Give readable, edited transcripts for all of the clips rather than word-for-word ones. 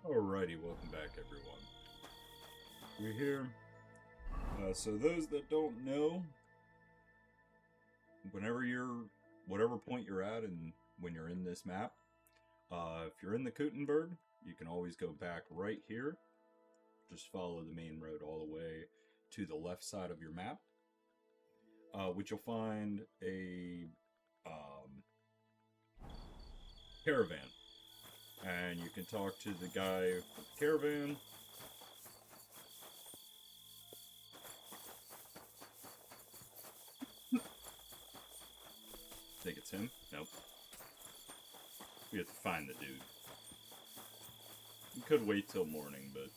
Alrighty, welcome back everyone. We're here. So those that don't know, whatever point you're at and when you're in this map, if you're in the Kuttenberg, you can always go back right here. Just follow the main road all the way to the left side of your map, which you'll find a caravan. And you can talk to the guy with the caravan. Think it's him? Nope. We have to find the dude. We could wait till morning, but...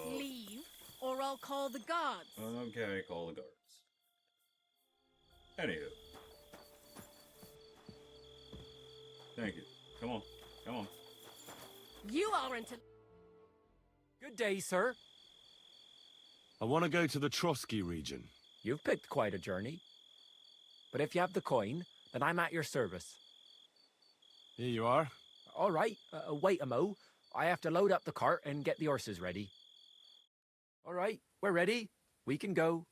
Leave, or I'll call the guards. Okay, call the guards. Anywho. Thank you. Come on. Come on. You aren't a... Good day, sir. I want to go to the Trotsky region. You've picked quite a journey. But if you have the coin, then I'm at your service. Here you are. All right, wait a mo. I have to load up the cart and get the horses ready. All right, we're ready. We can go.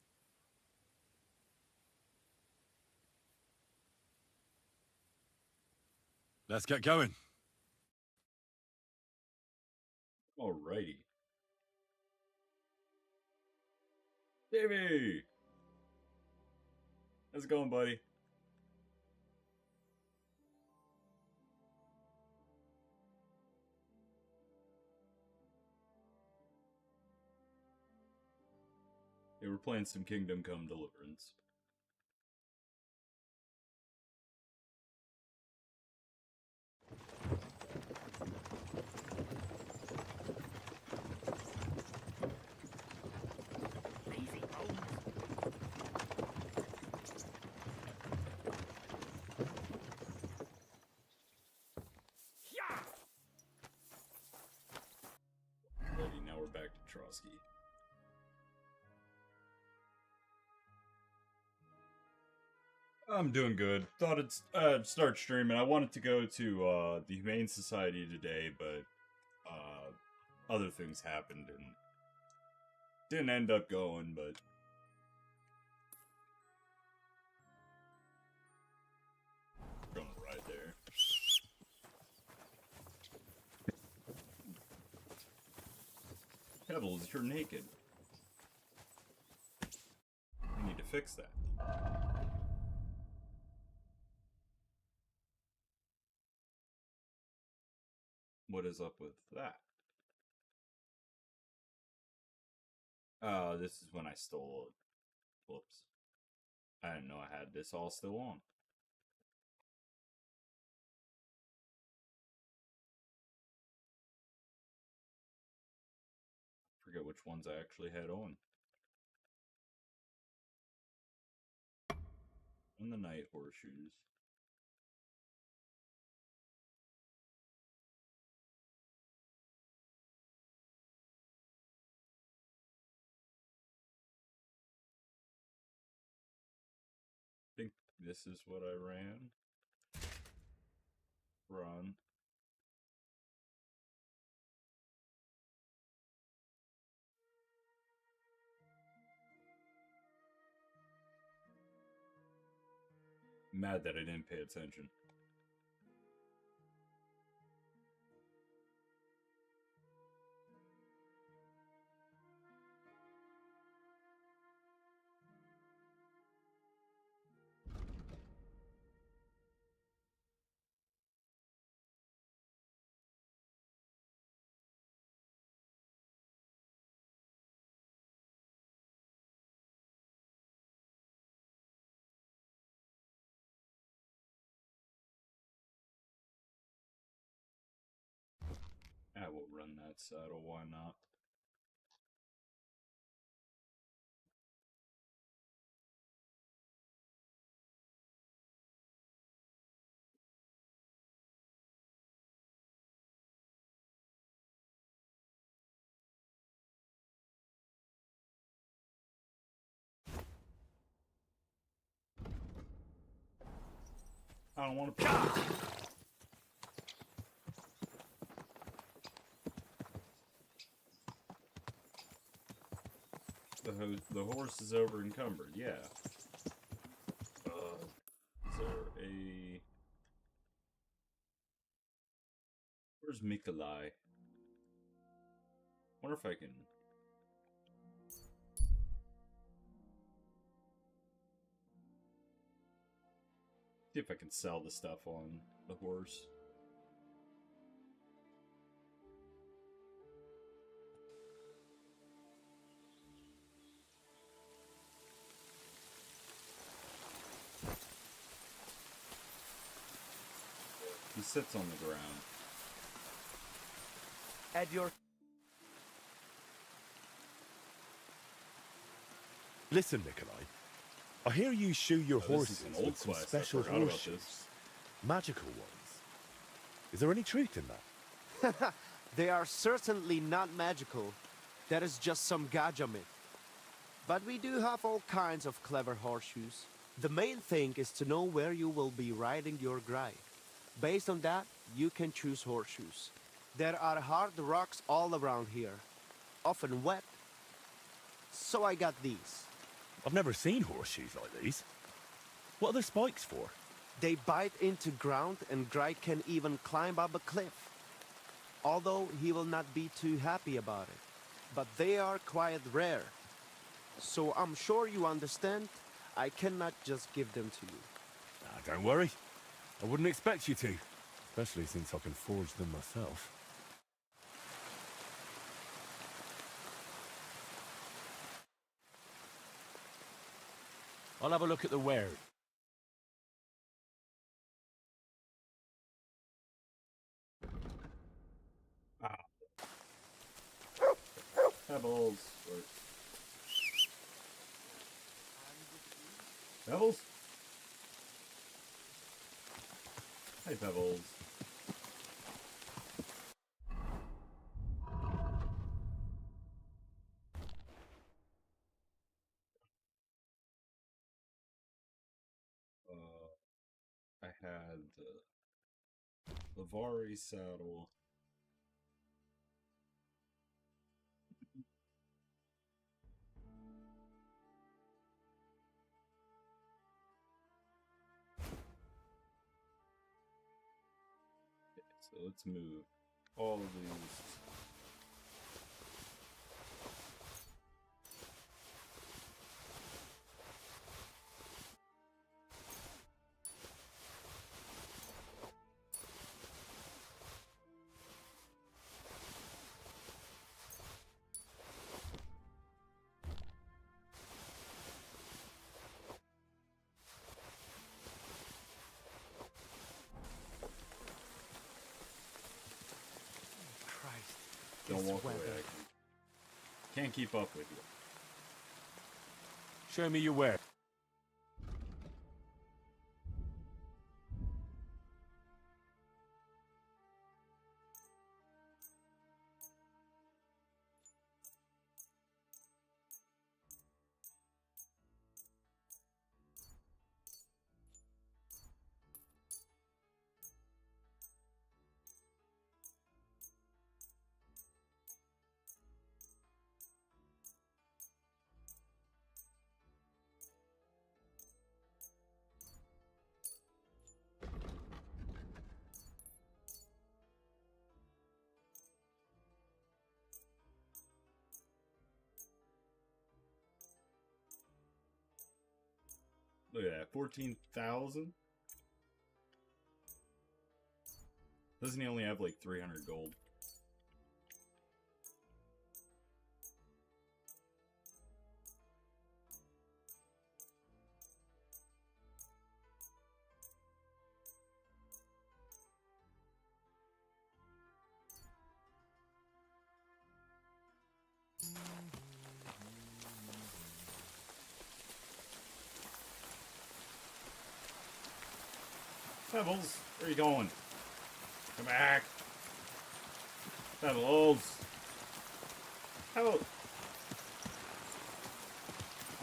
Let's get going. Alrighty. Davey! How's it going, buddy? Yeah, we're playing some Kingdom Come Deliverance. Alrighty, now we're back to Trotsky. I'm doing good. Thought I'd start streaming. I wanted to go to the Humane Society today, but other things happened and didn't end up going, but gonna ride there. Pebbles, you're naked. I need to fix that. What is up with that? This is when I stole it. Whoops. I didn't know I had this all still on. Forget which ones I actually had on. And the night horseshoes. I think this is what I ran. Run. Mad that I didn't pay attention. I will run that saddle, why not? I don't want to. The horse is over encumbered, yeah. Is there a... Where's Mikolai? Wonder if I can... See if I can sell the stuff on the horse. He sits on the ground. At your... Listen, Nikolai. I hear you shoe your Oh, this is horses an old with some quest. I special forgot about horseshoes. this. Magical ones. Is there any truth in that? They are certainly not magical. That is just some gaja myth. But we do have all kinds of clever horseshoes. The main thing is to know where you will be riding your gride. Based on that, you can choose horseshoes. There are hard rocks all around here, often wet. So I got these. I've never seen horseshoes like these. What are the spikes for? They bite into ground and Gride can even climb up a cliff. Although he will not be too happy about it. But they are quite rare. So I'm sure you understand, I cannot just give them to you. Don't worry. I wouldn't expect you to. Especially since I can forge them myself. I'll have a look at the wares. Pebbles. Pebbles? Hey, Pebbles. I had the Lavari saddle. So let's move all of these. Christ. Don't this walk away. weather. I can't keep up with you. Show me your ware. Look at that, 14,000. Doesn't he only have like 300 gold? Pebbles, where are you going? Come back. Pebbles. How?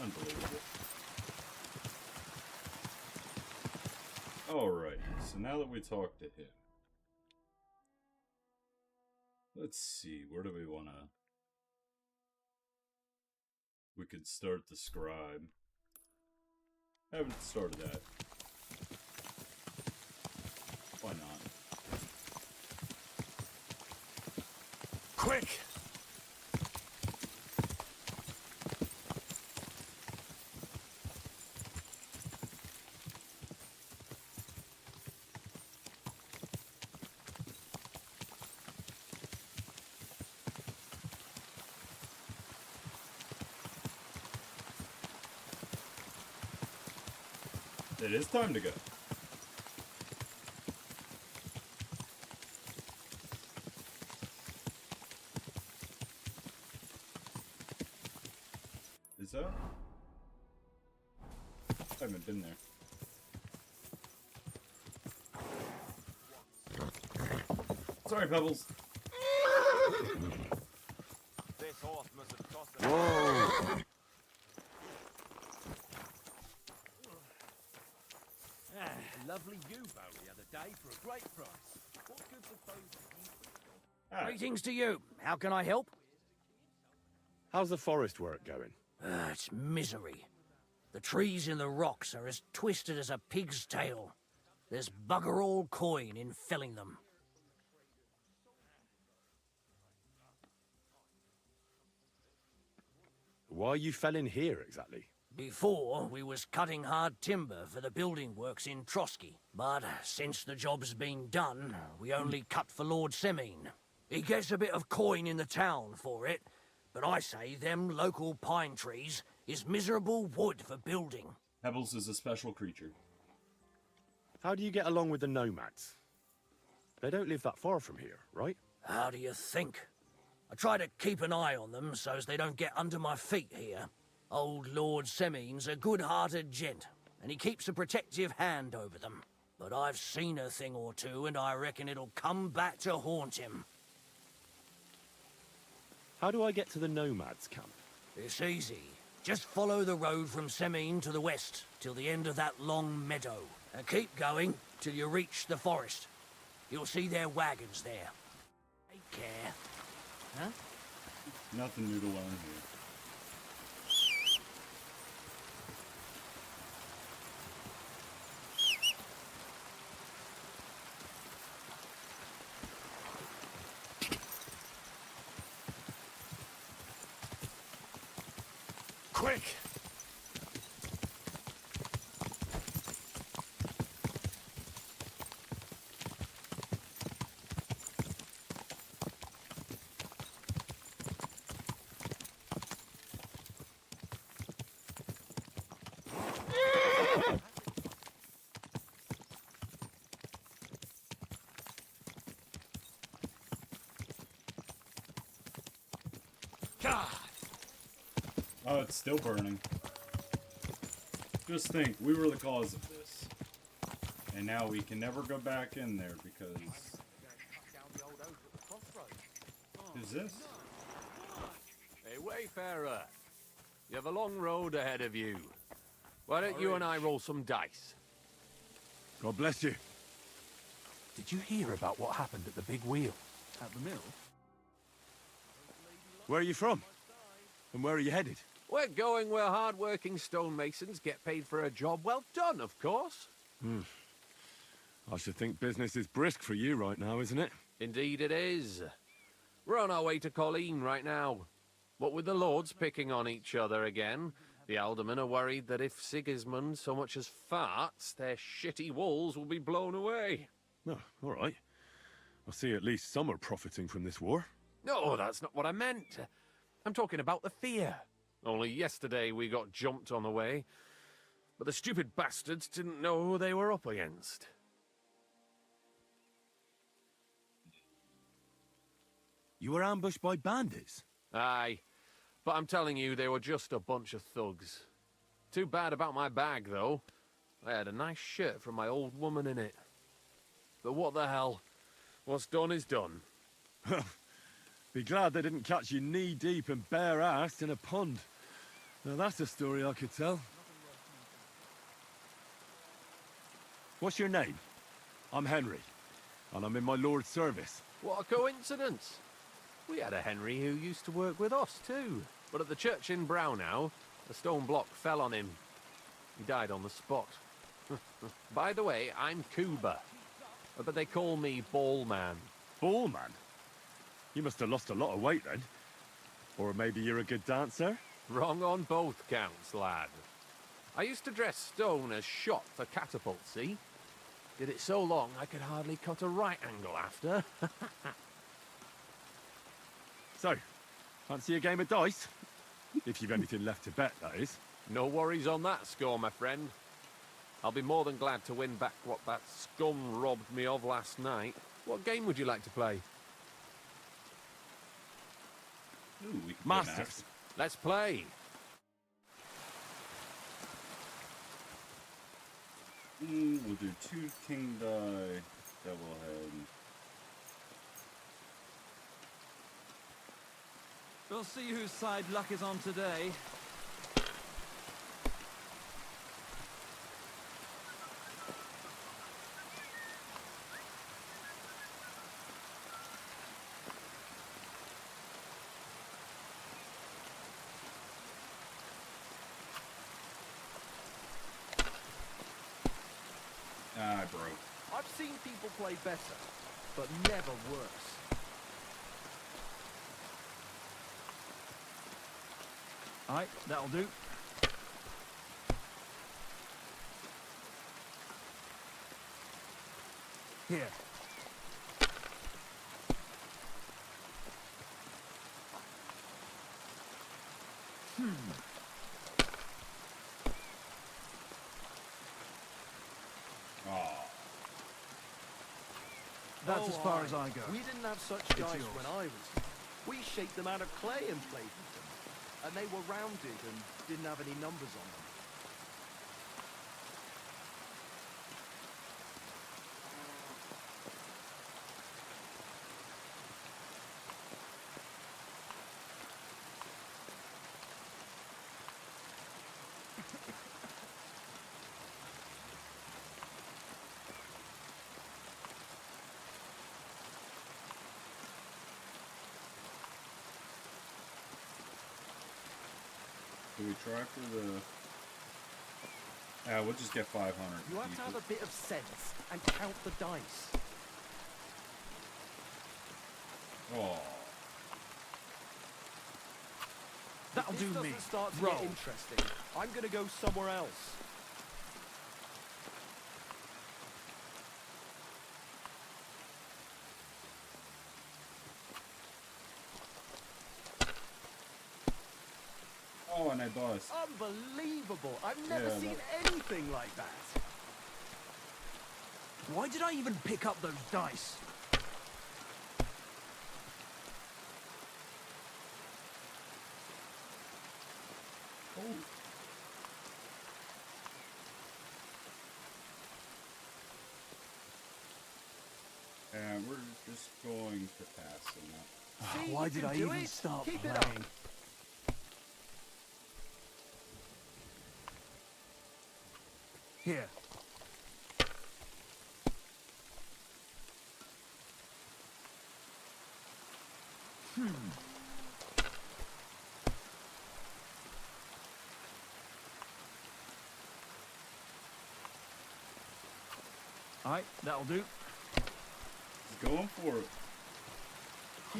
Unbelievable. Alrighty, so now that we talked to him, let's see, where do we want to... We could start the scribe. Haven't started that. Why not? Quick! It is time to go. Is that? I haven't been there. Sorry, Pebbles. This horse must have cost us. Whoa! Lovely ewe bow the other day for a great price. What good suppose you... Ah, Greetings to you. How can I help? How's the forest work going? It's misery. The trees in the rocks are as twisted as a pig's tail. There's bugger all coin in felling them. Why are you felling here, exactly? Before, we was cutting hard timber for the building works in Trotsky. But since the job's been done, we only cut for Lord Semine. He gets a bit of coin in the town for it, but I say them local pine trees is miserable wood for building. Pebbles is a special creature. How do you get along with the nomads? They don't live that far from here, right? How do you think? I try to keep an eye on them so as they don't get under my feet here. Old Lord Semine's a good-hearted gent, and he keeps a protective hand over them. But I've seen a thing or two, and I reckon it'll come back to haunt him. How do I get to the nomads' camp? It's easy. Just follow the road from Semine to the west, till the end of that long meadow. And keep going till you reach the forest. You'll see their wagons there. Take care. Huh? Nothing new to learn here. Quick! God! Oh, it's still burning. Just think, we were the cause of this. And now we can never go back in there because... Who's this? Hey, Wayfarer. You have a long road ahead of you. Why don't you and I roll some dice? God bless you. Did you hear about what happened at the big wheel? At the mill? Where are you from? And where are you headed? We're going where hard-working stonemasons get paid for a job well done, of course. I should think business is brisk for you right now, isn't it? Indeed it is. We're on our way to Colleen right now. What with the lords picking on each other again, the aldermen are worried that if Sigismund so much as farts, their shitty walls will be blown away. Oh, all right. I see at least some are profiting from this war. No, that's not what I meant. I'm talking about the fear. Only yesterday we got jumped on the way, but the stupid bastards didn't know who they were up against. You were ambushed by bandits? Aye, but I'm telling you, they were just a bunch of thugs. Too bad about my bag, though. I had a nice shirt from my old woman in it. But what the hell? What's done is done. Be glad they didn't catch you knee-deep and bare-assed in a pond. Now that's a story I could tell. What's your name? I'm Henry, and I'm in my lord's service. What a coincidence. We had a Henry who used to work with us, too. But at the church in Brownhow, a stone block fell on him. He died on the spot. By the way, I'm Cuba, but they call me Ballman. Ballman? You must have lost a lot of weight then. Or maybe you're a good dancer? Wrong on both counts, lad. I used to dress stone as shot for catapult, see? Did it so long I could hardly cut a right angle after. So, fancy a game of dice? If you've anything left to bet, that is. No worries on that score, my friend. I'll be more than glad to win back what that scum robbed me of last night. What game would you like to play? Ooh, we can play Masters. Let's play. We'll do 2 king die, double head. We'll see whose side luck is on today. Ah, I broke. I've seen people play better, but never worse. Aye, that'll do. Here. Aw. That's as far as I go. We didn't have such It's dice yours. when I was here. We shaped them out of clay and played with them. And they were rounded and didn't have any numbers on them. Do we try for the... we'll just get 500. You have to have a bit of sense and count the dice. Oh. That'll If do this me. doesn't start to Roll. get interesting, I'm gonna go somewhere else. Oh, and I bust. Unbelievable! I've never Yeah, seen anything like that. Why did I even pick up those dice? Oh. And we're just going to pass on that. See, Why you did can I do even it. start Keep playing? it up. Here. Aye, that'll do. He's going for it.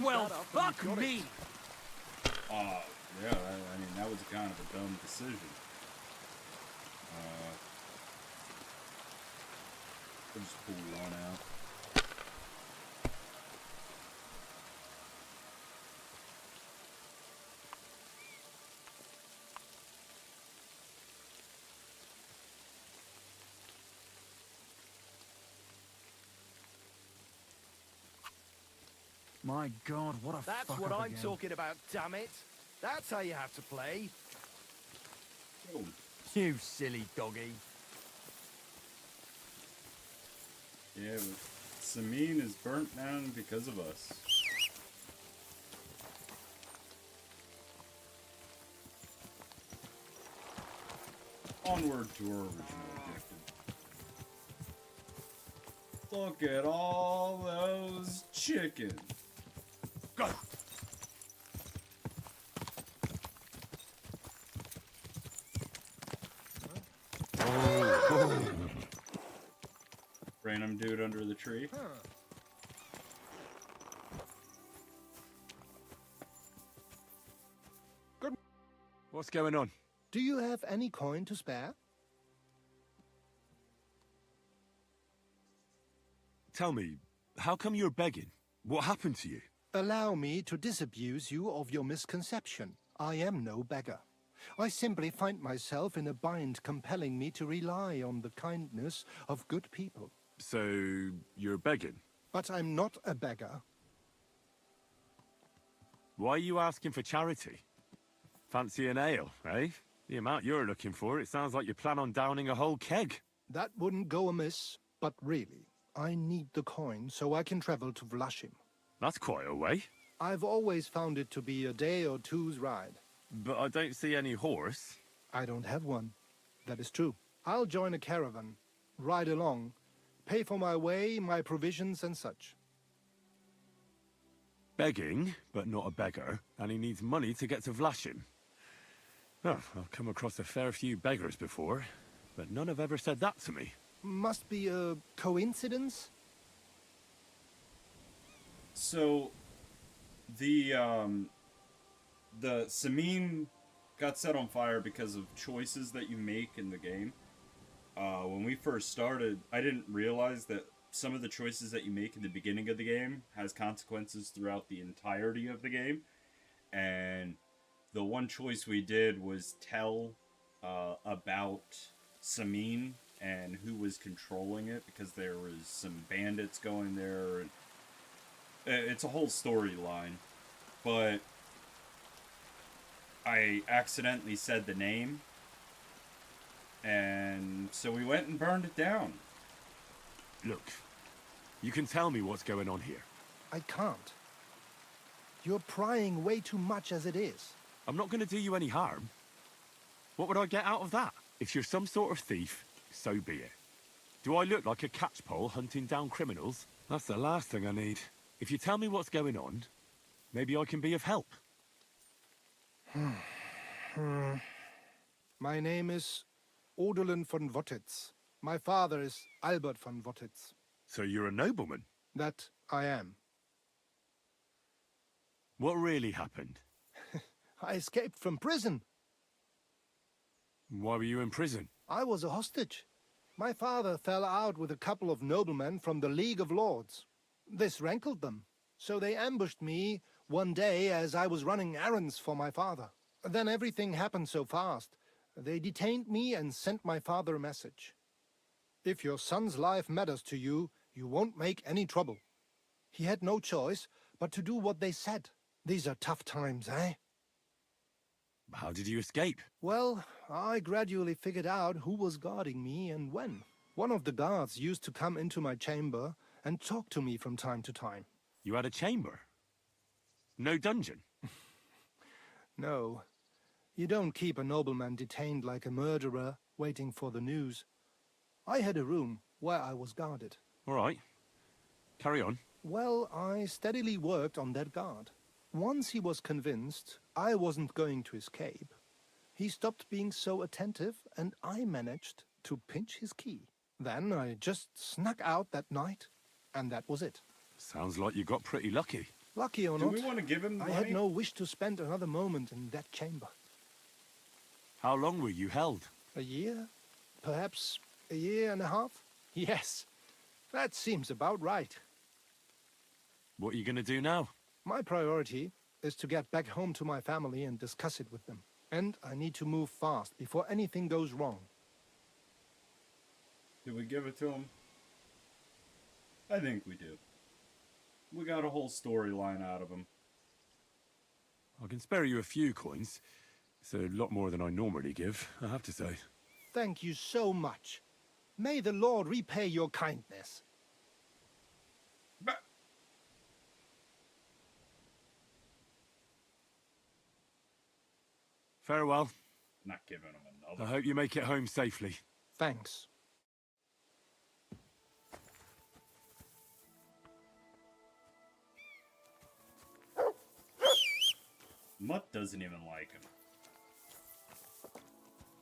Well, that up and fuck you got me! it. Yeah, I mean, that was kind of a dumb decision. We'll just pull one out. My God, what a That's fuck what up I'm again. talking about, damn it. That's how you have to play. Oh, You silly doggy. yeah, but Samin is burnt down because of us. Onward to our original objective. Look at all those chickens. Go! random dude under the tree. What's going on? Do you have any coin to spare? Tell me, how come you're begging? What happened to you? Allow me to disabuse you of your misconception. I am no beggar. I simply find myself in a bind compelling me to rely on the kindness of good people. So, you're begging? But I'm not a beggar. Why are you asking for charity? Fancy an ale, eh? The amount you're looking for, it sounds like you plan on downing a whole keg. That wouldn't go amiss, but really, I need the coin so I can travel to Vlashim. That's quite a way. I've always found it to be a day or two's ride. But I don't see any horse. I don't have one. That is true. I'll join a caravan, ride along, pay for my way, my provisions and such. Begging, but not a beggar, and he needs money to get to Vlashim. Oh, I've come across a fair few beggars before, but none have ever said that to me. Must be a coincidence? So, the Sameen got set on fire because of choices that you make in the game. When we first started, I didn't realize that some of the choices that you make in the beginning of the game has consequences throughout the entirety of the game. And the one choice we did was tell about Sameen and who was controlling it, because there was some bandits going there. And it's a whole storyline, but I accidentally said the name, and so we went and burned it down. Look, you can tell me what's going on here. I can't. You're prying way too much as it is. I'm not going to do you any harm. What would I get out of that? If you're some sort of thief, so be it. Do I look like a catchpole hunting down criminals? That's the last thing I need. If you tell me what's going on, maybe I can be of help. My name is Odolin von Wottitz. My father is Albert von Wottitz. So you're a nobleman? That I am. What really happened? I escaped from prison. Why were you in prison? I was a hostage. My father fell out with a couple of noblemen from the League of Lords. This rankled them, so they ambushed me one day as I was running errands for my father. Then everything happened so fast. They detained me and sent my father a message. If your son's life matters to you, you won't make any trouble. He had no choice but to do what they said. These are tough times, eh? How did you escape? Well, I gradually figured out who was guarding me and when. One of the guards used to come into my chamber and talk to me from time to time. You had a chamber? No dungeon? No. You don't keep a nobleman detained like a murderer, waiting for the news. I had a room where I was guarded. All right. Carry on. Well, I steadily worked on that guard. Once he was convinced I wasn't going to escape, he stopped being so attentive and I managed to pinch his key. Then I just snuck out that night, and that was it. Sounds like you got pretty lucky. Lucky or Do not, we want to give him the I money? had no wish to spend another moment in that chamber. How long were you held? A year? Perhaps a year and a half? Yes, that seems about right. What are you going to do now? My priority is to get back home to my family and discuss it with them. And I need to move fast before anything goes wrong. Did we give it to him? I think we do. We got a whole storyline out of him. I can spare you a few coins. It's a lot more than I normally give, I have to say. Thank you so much. May the Lord repay your kindness. But Farewell. not giving him I another. hope you make it home safely. Thanks. Mutt doesn't even like him.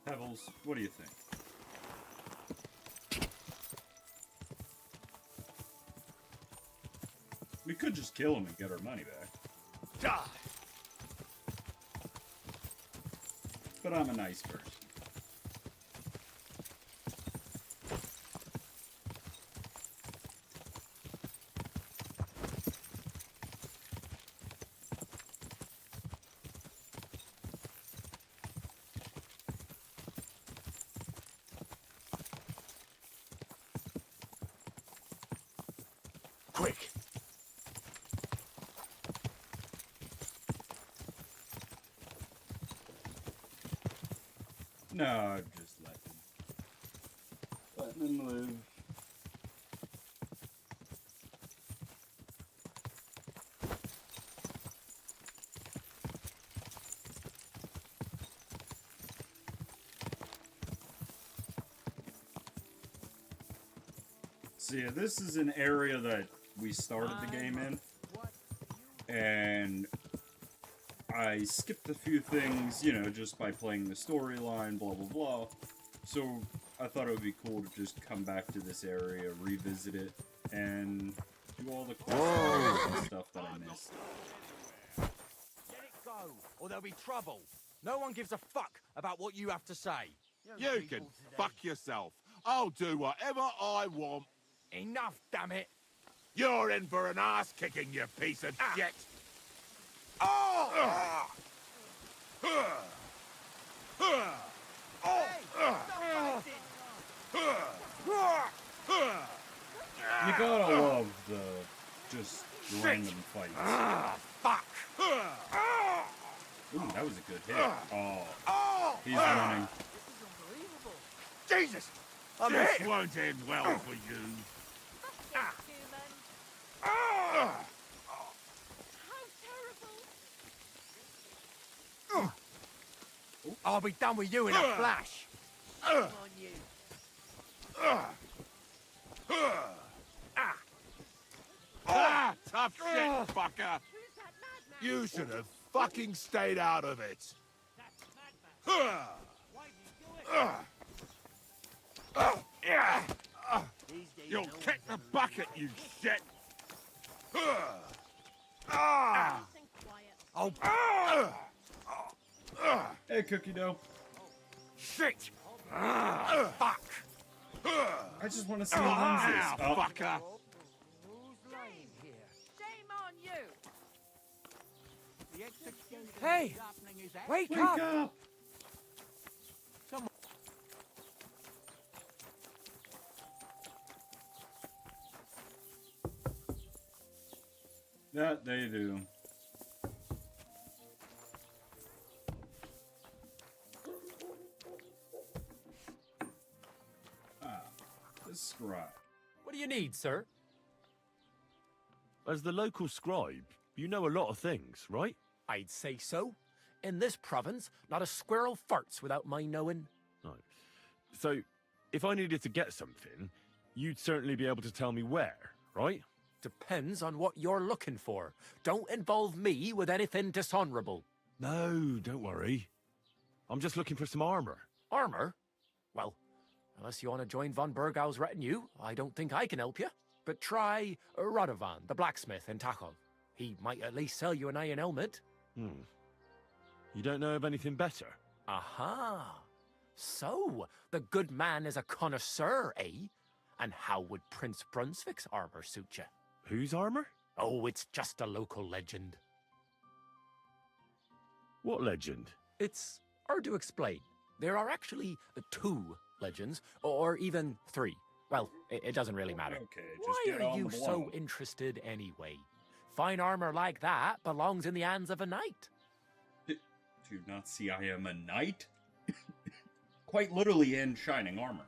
Pebbles, what do you think? We could just kill him and get our money back. Die! But I'm a nice person. Quick! No, I've just let him live. So yeah, this is an area that we started the game in, and I skipped a few things, you know, just by playing the storyline, blah blah blah. So I thought it would be cool to just come back to this area, revisit it, and do all the quests and stuff that I missed. Let it go, or there'll be trouble. No one gives a fuck about what you have to say. You can fuck yourself. I'll do whatever I want. Enough, damn it. You're in for an ass kicking, you piece of shit. Oh! You gotta love the just random fights. Fuck. Ooh, that was a good hit. Oh, he's running. Jesus! This won't end well for you. How terrible! I'll be done with you in a flash. On you. Tough shit, fucker. Who's that madman? You should have fucking stayed out of it. You'll kick the bucket, you shit. Nice and quiet. Oh, Hey, Cookie Dough. shit! Fuck! I just want to see lenses. Oh, Fucker. Shame on you. Hey! Wake wake up! up! That they do. The scribe. What do you need, sir? As the local scribe, you know a lot of things, right? I'd say so. In this province, not a squirrel farts without my knowing. Right. So, if I needed to get something, you'd certainly be able to tell me where, right? Depends on what you're looking for. Don't involve me with anything dishonorable. No, don't worry. I'm just looking for some armor. Armor? Well, unless you want to join von Burgau's retinue, I don't think I can help you. But try Radovan, the blacksmith in Tachov. He might at least sell you an iron helmet. You don't know of anything better? Aha! So, the good man is a connoisseur, eh? And how would Prince Brunswick's armor suit you? Whose armor? Oh, it's just a local legend. What legend? It's hard to explain. There are actually 2 legends, or even 3. Well, it doesn't really matter. Okay, just Why get are on you the so blow. interested anyway? Fine armor like that belongs in the hands of a knight. Do you not see I am a knight? Quite literally in shining armor.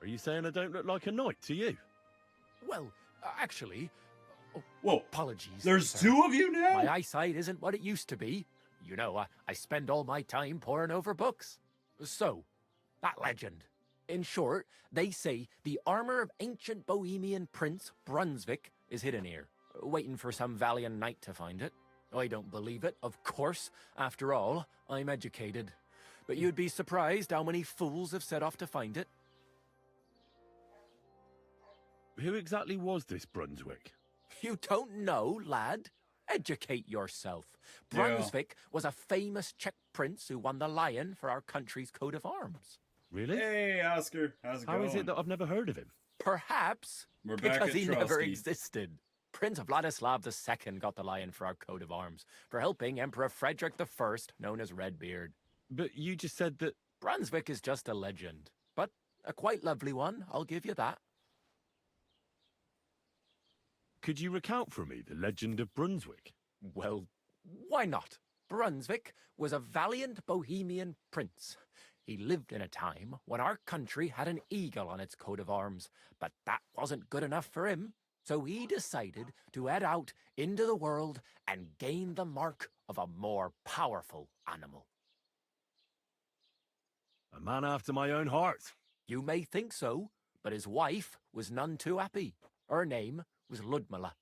Are you saying I don't look like a knight to you? Well, actually... Oh, Whoa, apologies. there's sir. 2 of you now? My eyesight isn't what it used to be. You know, I spend all my time poring over books. So, that legend. In short, they say the armor of ancient Bohemian Prince Brunswick is hidden here, waiting for some valiant knight to find it. I don't believe it, of course. After all, I'm educated. But you'd be surprised how many fools have set off to find it. who exactly was this Brunswick? You don't know, lad? Educate yourself. Yeah. Brunswick was a famous Czech prince who won the lion for our country's coat of arms. Really? Hey, Oscar, how's it How going? is it that I've never heard of him? Perhaps We're back because at he never Trotsky. existed. Prince Vladislav II got the lion for our coat of arms for helping Emperor Frederick I, known as Redbeard. But you just said that... Brunswick is just a legend, but a quite lovely one, I'll give you that. Could you recount for me the legend of Brunswick? Well, why not? Brunswick was a valiant Bohemian prince. He lived in a time when our country had an eagle on its coat of arms, but that wasn't good enough for him. So he decided to head out into the world and gain the mark of a more powerful animal. A man after my own heart. You may think so, but his wife was none too happy. Her name was Ludmilla,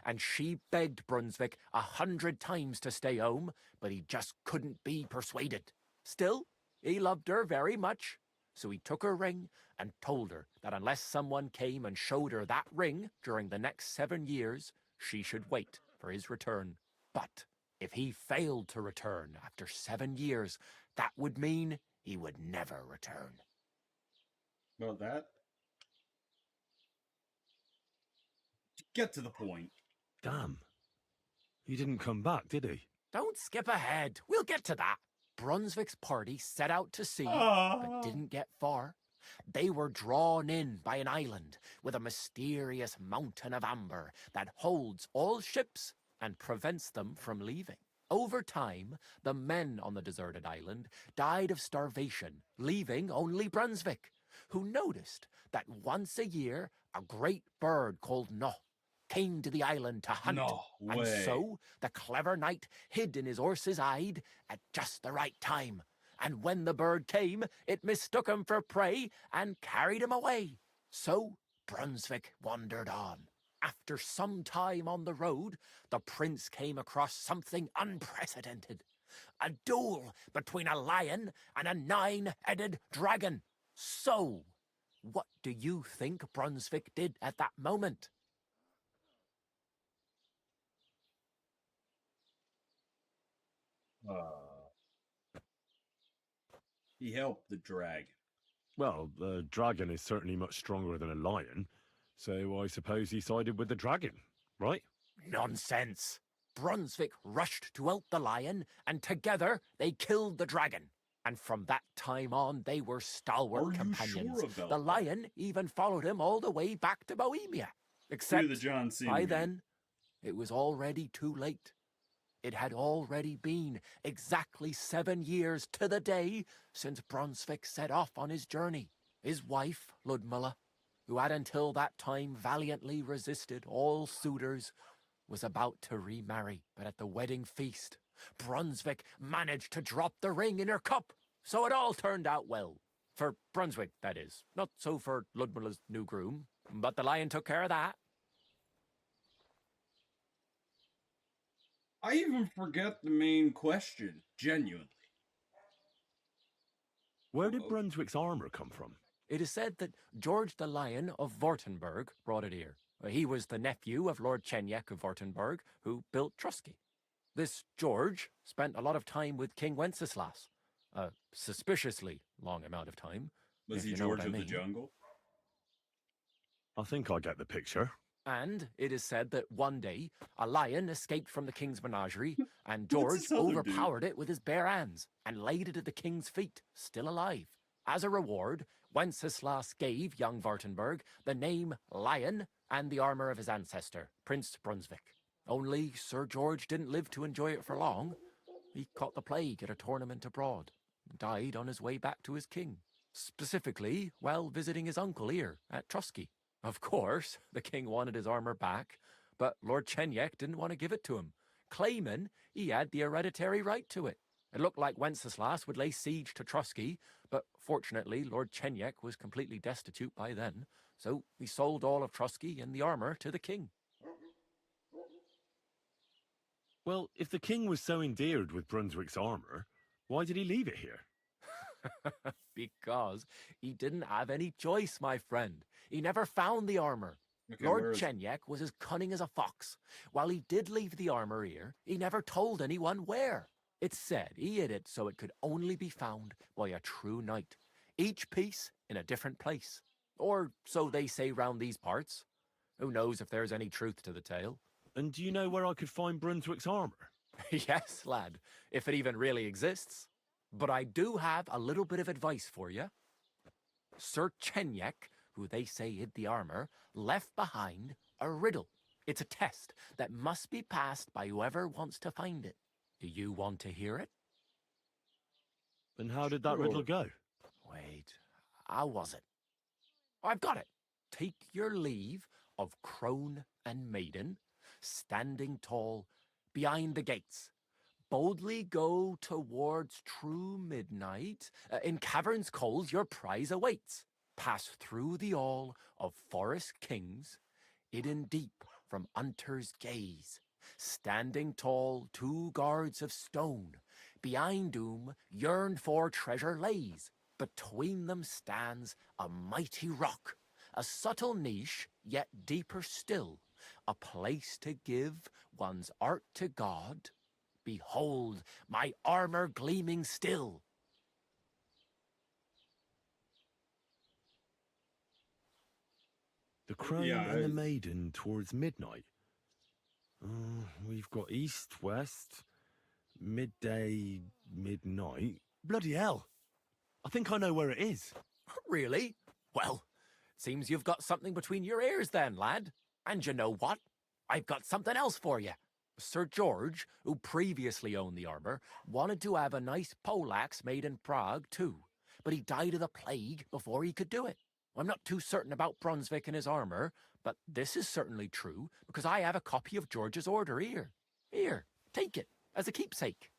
and she begged Brunswick 100 times to stay home, but he just couldn't be persuaded. Still, he loved her very much, so he took her ring and told her that unless someone came and showed her that ring during the next 7 years, she should wait for his return. But if he failed to return after 7 years, that would mean he would never return. About that? Get to the point. Damn. He didn't come back, did he? Don't skip ahead. We'll get to that. Brunswick's party set out to sea, but didn't get far. They were drawn in by an island with a mysterious mountain of amber that holds all ships and prevents them from leaving. Over time, the men on the deserted island died of starvation, leaving only Brunswick, who noticed that once a year a great bird called No came to the island to hunt. No and way. so the clever knight hid in his horse's hide at just the right time. And when the bird came, it mistook him for prey and carried him away. So Brunswick wandered on. After some time on the road, the prince came across something unprecedented. A duel between a lion and a 9-headed dragon. So, what do you think Brunswick did at that moment? He helped the dragon. Well, the dragon is certainly much stronger than a lion, so I suppose he sided with the dragon, right? Nonsense! Brunswick rushed to help the lion, and together they killed the dragon. And from that time on, they were stalwart Are you companions. sure about The that? lion even followed him all the way back to Bohemia. Except the John Cena by meme. then, it was already too late. It had already been exactly 7 years to the day since Brunswick set off on his journey. His wife, Ludmilla, who had until that time valiantly resisted all suitors, was about to remarry. But at the wedding feast, Brunswick managed to drop the ring in her cup, so it all turned out well. For Brunswick, that is. Not so for Ludmilla's new groom, but the lion took care of that. I even forget the main question, genuinely. Where did Brunswick's armor come from? It is said that George the Lion of Württemberg brought it here. He was the nephew of Lord Chenyek of Württemberg, who built Trotsky. This George spent a lot of time with King Wenceslas. A suspiciously long amount of time. Was if he you know what George I of the mean. Jungle? I think I get the picture. And it is said that one day, a lion escaped from the king's menagerie, and What's George this other dude? overpowered it with his bare hands and laid it at the king's feet, still alive. As a reward, Wenceslas gave young Württemberg the name Lion and the armor of his ancestor, Prince Brunswick. Only Sir George didn't live to enjoy it for long. He caught the plague at a tournament abroad, and died on his way back to his king. Specifically, while visiting his uncle here at Trotsky. Of course, the king wanted his armor back, but Lord Chenyek didn't want to give it to him, claiming he had the hereditary right to it. It looked like Wenceslas would lay siege to Trotsky, but fortunately Lord Chenyek was completely destitute by then, so he sold all of Trotsky and the armor to the king. Well, if the king was so endeared with Brunswick's armor, why did he leave it here? Because he didn't have any choice, my friend. He never found the armor. Okay, Lord where is it? Chenyek was as cunning as a fox. While he did leave the armor here, he never told anyone where. It's said he hid it so it could only be found by a true knight, each piece in a different place. Or so they say round these parts. Who knows if there's any truth to the tale? And do you know where I could find Brunswick's armor? Yes, lad, if it even really exists. But I do have a little bit of advice for you. Sir Chenyek, who they say hid the armor, left behind a riddle. It's a test that must be passed by whoever wants to find it. Do you want to hear it? And how did that riddle go? Wait, how was it? I've got it. Take your leave of crone and maiden, standing tall behind the gates. Boldly go towards true midnight. In caverns cold your prize awaits. Pass through the all of forest kings, hidden deep from hunter's gaze. Standing tall, 2 guards of stone, behind whom yearned for treasure lays. Between them stands a mighty rock, a subtle niche, yet deeper still, a place to give one's art to God. Behold, my armor gleaming still. The crone Yeah, and the maiden towards midnight. We've got east, west, midday, midnight. Bloody hell. I think I know where it is. Really? Well, seems you've got something between your ears then, lad. And you know what? I've got something else for you. Sir George, who previously owned the armor, wanted to have a nice poleaxe made in Prague too, but he died of the plague before he could do it. I'm not too certain about Brunswick and his armor, but this is certainly true because I have a copy of George's order here. Here, take it as a keepsake.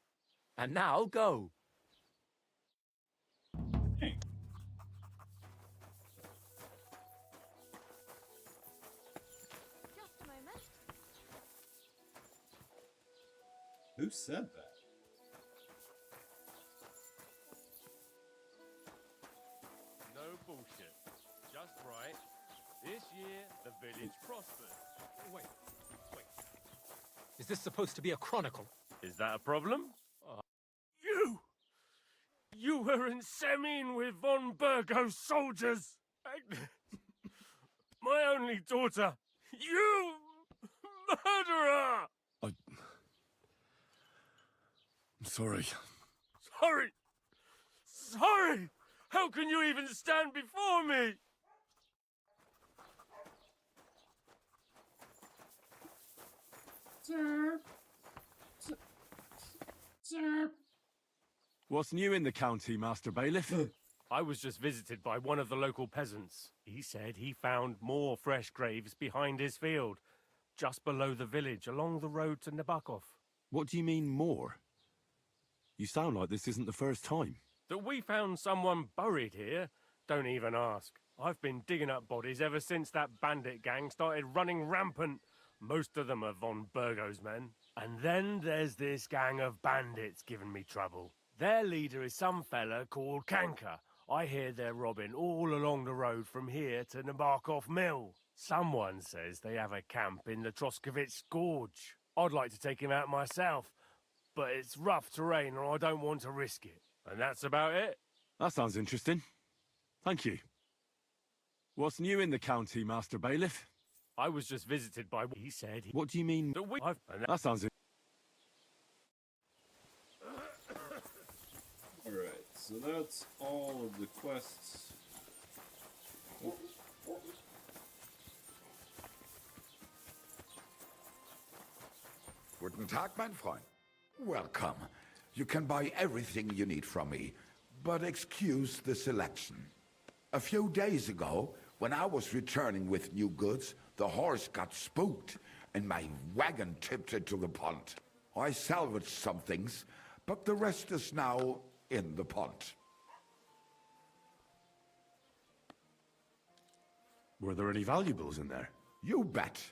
And now go. Hey. Just a moment. Who said that? No bullshit. Just right. This year, the village prospered. Wait. Is this supposed to be a chronicle? Is that a problem? You! You were in Semin with von Burgo's soldiers! My only daughter! You! Murderer! I'm sorry. Sorry! Sorry! How can you even stand before me? Sir. Sir. What's new in the county, Master Bailiff? I was just visited by one of the local peasants. He said he found more fresh graves behind his field, just below the village, along the road to Nabokov. What do you mean, more? You sound like this isn't the first time. That we found someone buried here? Don't even ask. I've been digging up bodies ever since that bandit gang started running rampant. Most of them are von Burgo's men. And then there's this gang of bandits giving me trouble. Their leader is some fella called Kanka. I hear they're robbing all along the road from here to Nabokov Mill. Someone says they have a camp in the Troskovitz Gorge. I'd like to take him out myself, but it's rough terrain and I don't want to risk it. And that's about it. That sounds interesting. Thank you. What's new in the county, Master Bailiff? I was just visited by... He said... What do you mean? That we... That sounds... Alright, so that's all of the quests. Guten Tag, mein Freund. Welcome. You can buy everything you need from me, but excuse the selection. A few days ago, when I was returning with new goods, the horse got spooked and my wagon tipped into the pond. I salvaged some things, but the rest is now in the pond. Were there any valuables in there? You bet.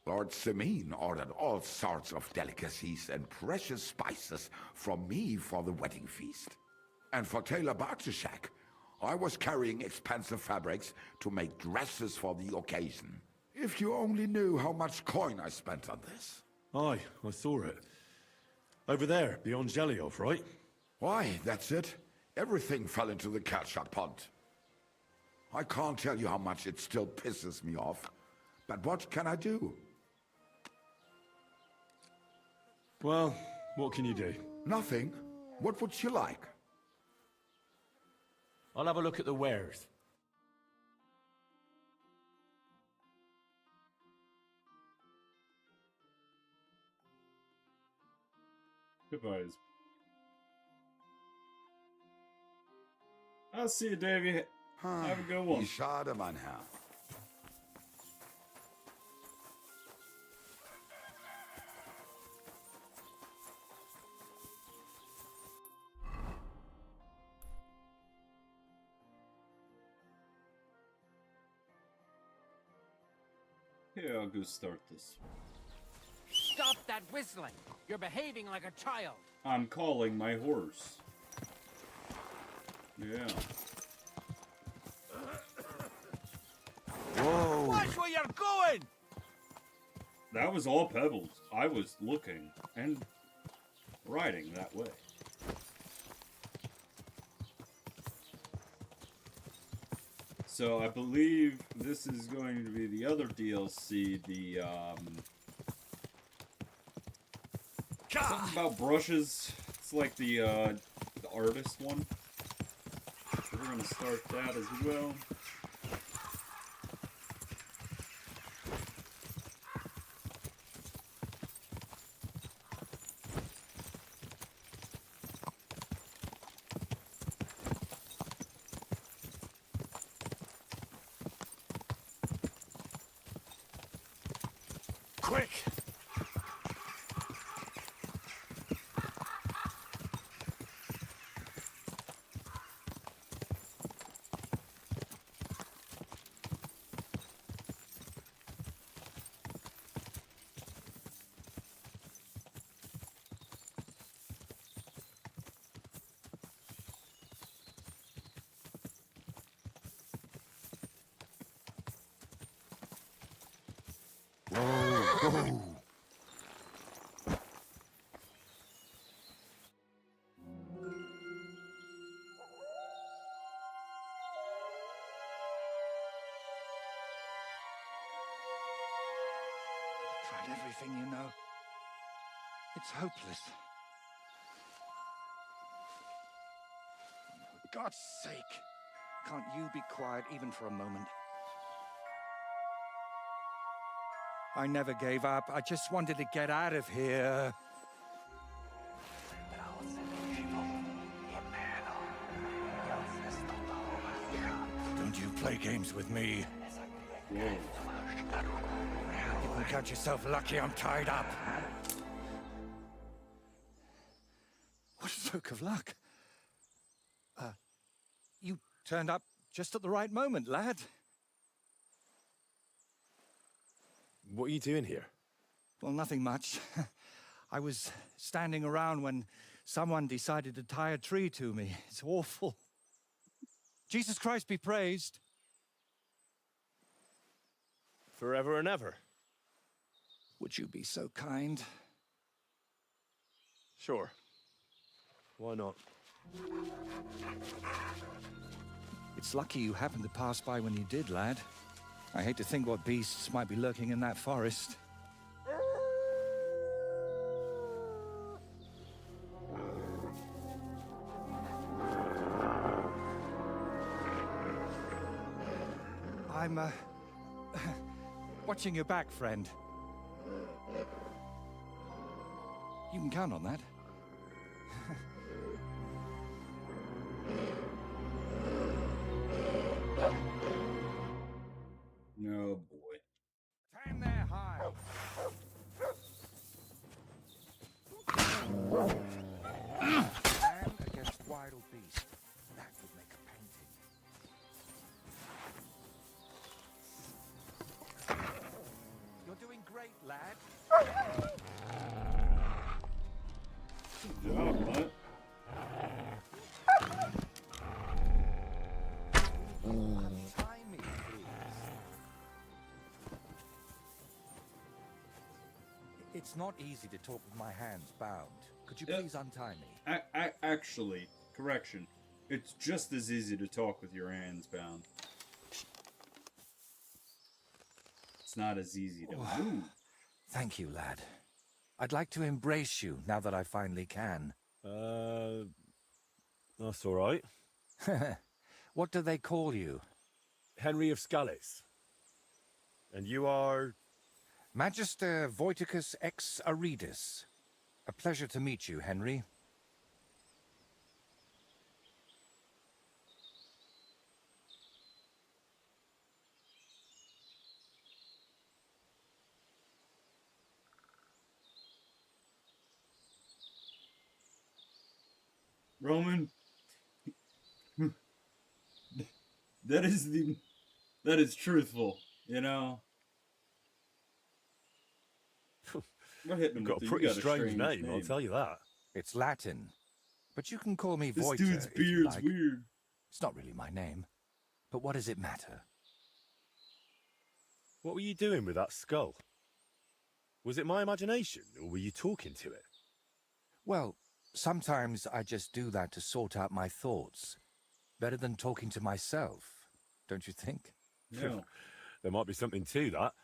Lord Semin ordered all sorts of delicacies and precious spices from me for the wedding feast. And for Taylor Bartishak, I was carrying expensive fabrics to make dresses for the occasion. If you only knew how much coin I spent on this. Aye, I saw it. Over there, beyond Jelioff, right? Why, that's it. Everything fell into the catch-up pot. I can't tell you how much it still pisses me off. But what can I do? Well, what can you do? Nothing. What would you like? I'll have a look at the wares. Goodbye. I'll see you, Davey. Have a good one. Wie schade, mein Herr. Here, I'll go start this. Stop that whistling! You're behaving like a child. I'm calling my horse. Yeah. Whoa! Watch where you're going! That was all pebbles. I was looking and riding that way. So I believe this is going to be the other DLC, the something about brushes. It's like the artist one. So we're gonna start that as well. Quick! Tried everything, you know. It's hopeless. For God's sake, can't you be quiet even for a moment? I never gave up. I just wanted to get out of here. Don't you play games with me. You can count yourself lucky I'm tied up. What a stroke of luck. You turned up just at the right moment, lad. What are you doing here? Well, nothing much. I was standing around when someone decided to tie a tree to me. It's awful. Jesus Christ be praised. Forever and ever? Would you be so kind? Sure. Why not? It's lucky you happened to pass by when you did, lad. I hate to think what beasts might be lurking in that forest. I'm, watching your back, friend. You can count on that. No boy. Time there, high. Man against wild beast. That would make a painting. You're doing great, lad. Good job, bud. Untie me, please. It's not easy to talk with my hands bound. Could you please untie me? Actually, correction. It's just as easy to talk with your hands bound. It's not as easy to move. Thank you, lad. I'd like to embrace you now that I finally can. That's all right. What do they call you? Henry of Scallis. And you are? Magister Voiticus ex Aridus. A pleasure to meet you, Henry. Roman, that is truthful, you know. What hit You've got a pretty strange name, I'll tell you that. It's Latin, but you can call me This Voiter dude's if you beard's like. weird. It's not really my name, but what does it matter? What were you doing with that skull? Was it my imagination, or were you talking to it? Well, sometimes I just do that to sort out my thoughts. Better than talking to myself, don't you think? No. There might be something to that.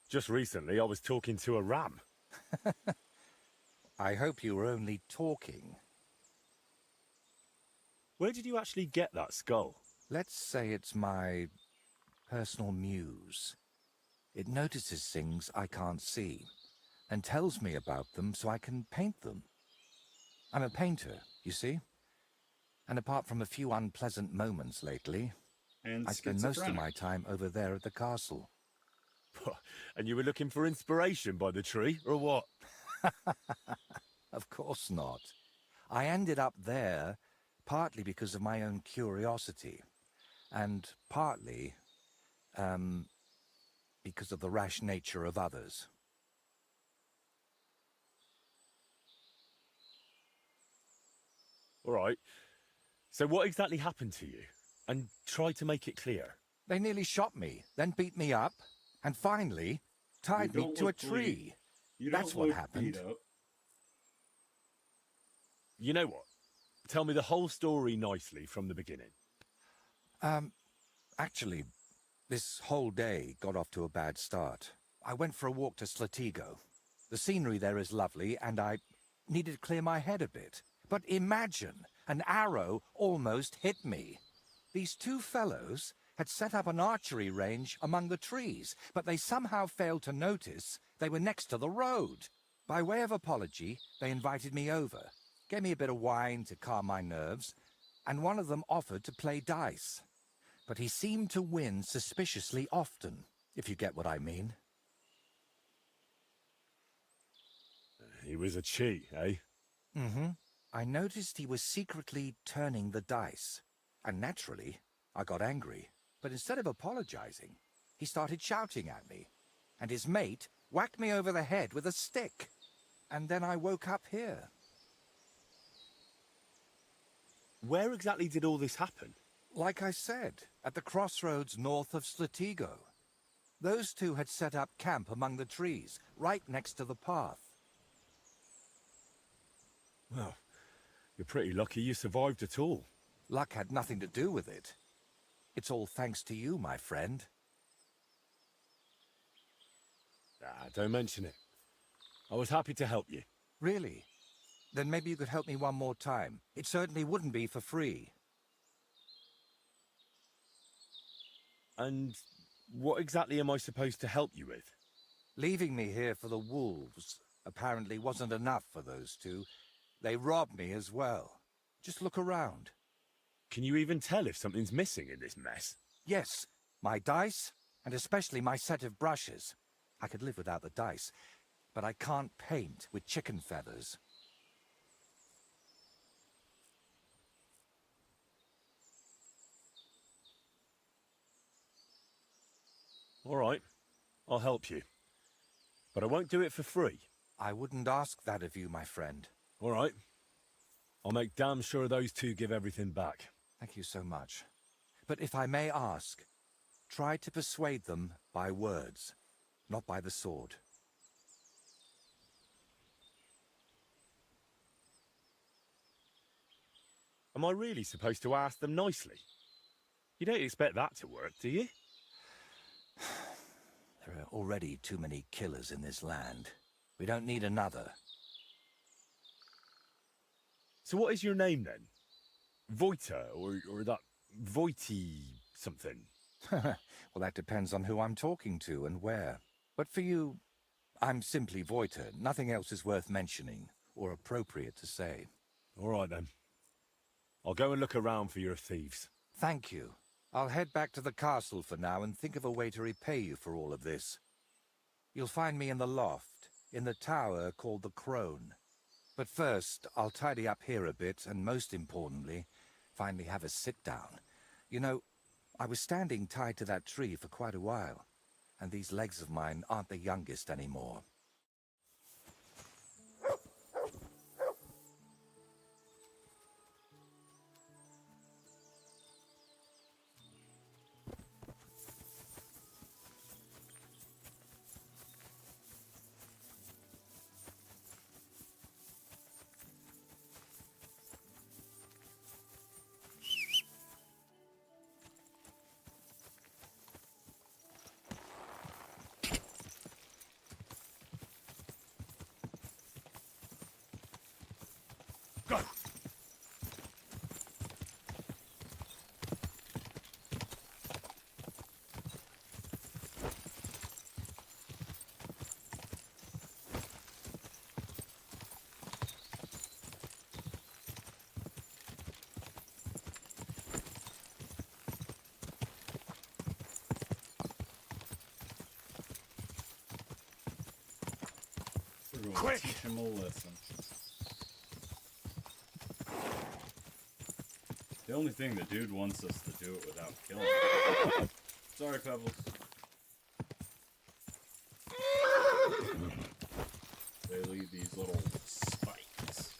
Just recently, I was talking to a ram. I hope you were only talking. Where did you actually get that skull? Let's say it's my personal muse. It notices things I can't see, and tells me about them so I can paint them. I'm a painter, you see? And apart from a few unpleasant moments lately, And I spend most of schizophrenic. my time over there at the castle. And you were looking for inspiration by the tree, or what? Of course not. I ended up there partly because of my own curiosity, and partly, because of the rash nature of others. All right. So what exactly happened to you? And try to make it clear. They nearly shot me, then beat me up, and finally tied me to a tree. That's what happened. You know what? Tell me the whole story nicely from the beginning. Actually, this whole day got off to a bad start. I went for a walk to Slatigo. The scenery there is lovely, and I needed to clear my head a bit. But imagine, an arrow almost hit me. These two fellows had set up an archery range among the trees, but they somehow failed to notice they were next to the road. By way of apology, they invited me over, gave me a bit of wine to calm my nerves, and one of them offered to play dice. But he seemed to win suspiciously often, if you get what I mean. He was a cheat, eh? Mm-hmm. I noticed he was secretly turning the dice, and naturally, I got angry. But instead of apologizing, he started shouting at me, and his mate whacked me over the head with a stick. And then I woke up here. Where exactly did all this happen? Like I said, at the crossroads north of Slatigo. Those two had set up camp among the trees, right next to the path. Well, you're pretty lucky you survived at all. Luck had nothing to do with it. It's all thanks to you, my friend. Ah, don't mention it. I was happy to help you. Really? Then maybe you could help me one more time. It certainly wouldn't be for free. And what exactly am I supposed to help you with? Leaving me here for the wolves apparently wasn't enough for those two. They robbed me as well. Just look around. Can you even tell if something's missing in this mess? Yes, my dice, and especially my set of brushes. I could live without the dice, but I can't paint with chicken feathers. All right, I'll help you. But I won't do it for free. I wouldn't ask that of you, my friend. All right. I'll make damn sure those two give everything back. Thank you so much. But if I may ask, try to persuade them by words, not by the sword. Am I really supposed to ask them nicely? You don't expect that to work, do you? There are already too many killers in this land. We don't need another. So what is your name then? Voita, or that Voity something? Well, that depends on who I'm talking to and where. But for you, I'm simply Voita. Nothing else is worth mentioning, or appropriate to say. All right then. I'll go and look around for your thieves. Thank you. I'll head back to the castle for now and think of a way to repay you for all of this. You'll find me in the loft, in the tower called the Crone. But first, I'll tidy up here a bit, and most importantly, finally have a sit-down. You know, I was standing tied to that tree for quite a while, and these legs of mine aren't the youngest anymore. Go! We're going Quick! to teach him a lesson. The only thing the dude wants us to do it without killing him. Sorry, Pebbles. They leave these little spikes.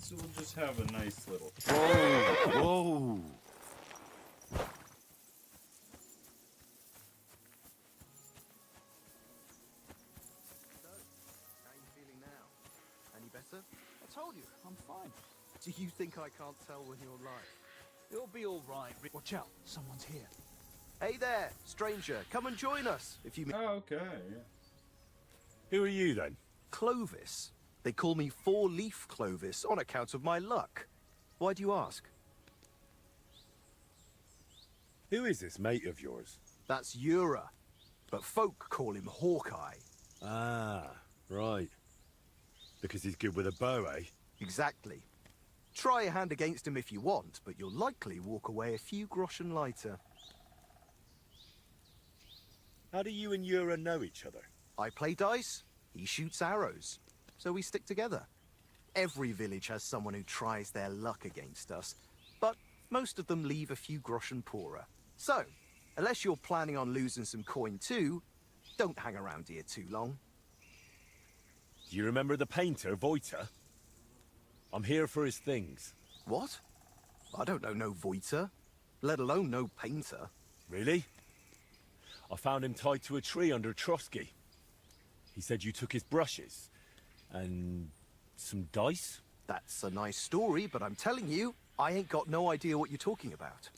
So we'll just have a nice little... Whoa! Whoa! I told you, I'm fine. Do you think I can't tell when you're lying? You'll be all right. Watch out, someone's here. Hey there, stranger. Come and join us, if you... Oh, okay, yeah. Who are you then? Clovis. They call me Four-Leaf Clovis on account of my luck. Why do you ask? Who is this mate of yours? That's Ura, but folk call him Hawkeye. Ah, right. Because he's good with a bow, eh? Exactly. Try a hand against him if you want, but you'll likely walk away a few groschen lighter. How do you and Ura know each other? I play dice, he shoots arrows, so we stick together. Every village has someone who tries their luck against us, but most of them leave a few groschen poorer. So, unless you're planning on losing some coin too, don't hang around here too long. Do you remember the painter, Voita? I'm here for his things. What? I don't know no Voita, let alone no painter. Really? I found him tied to a tree under Trotsky. He said you took his brushes. And... some dice? That's a nice story, but I'm telling you, I ain't got no idea what you're talking about.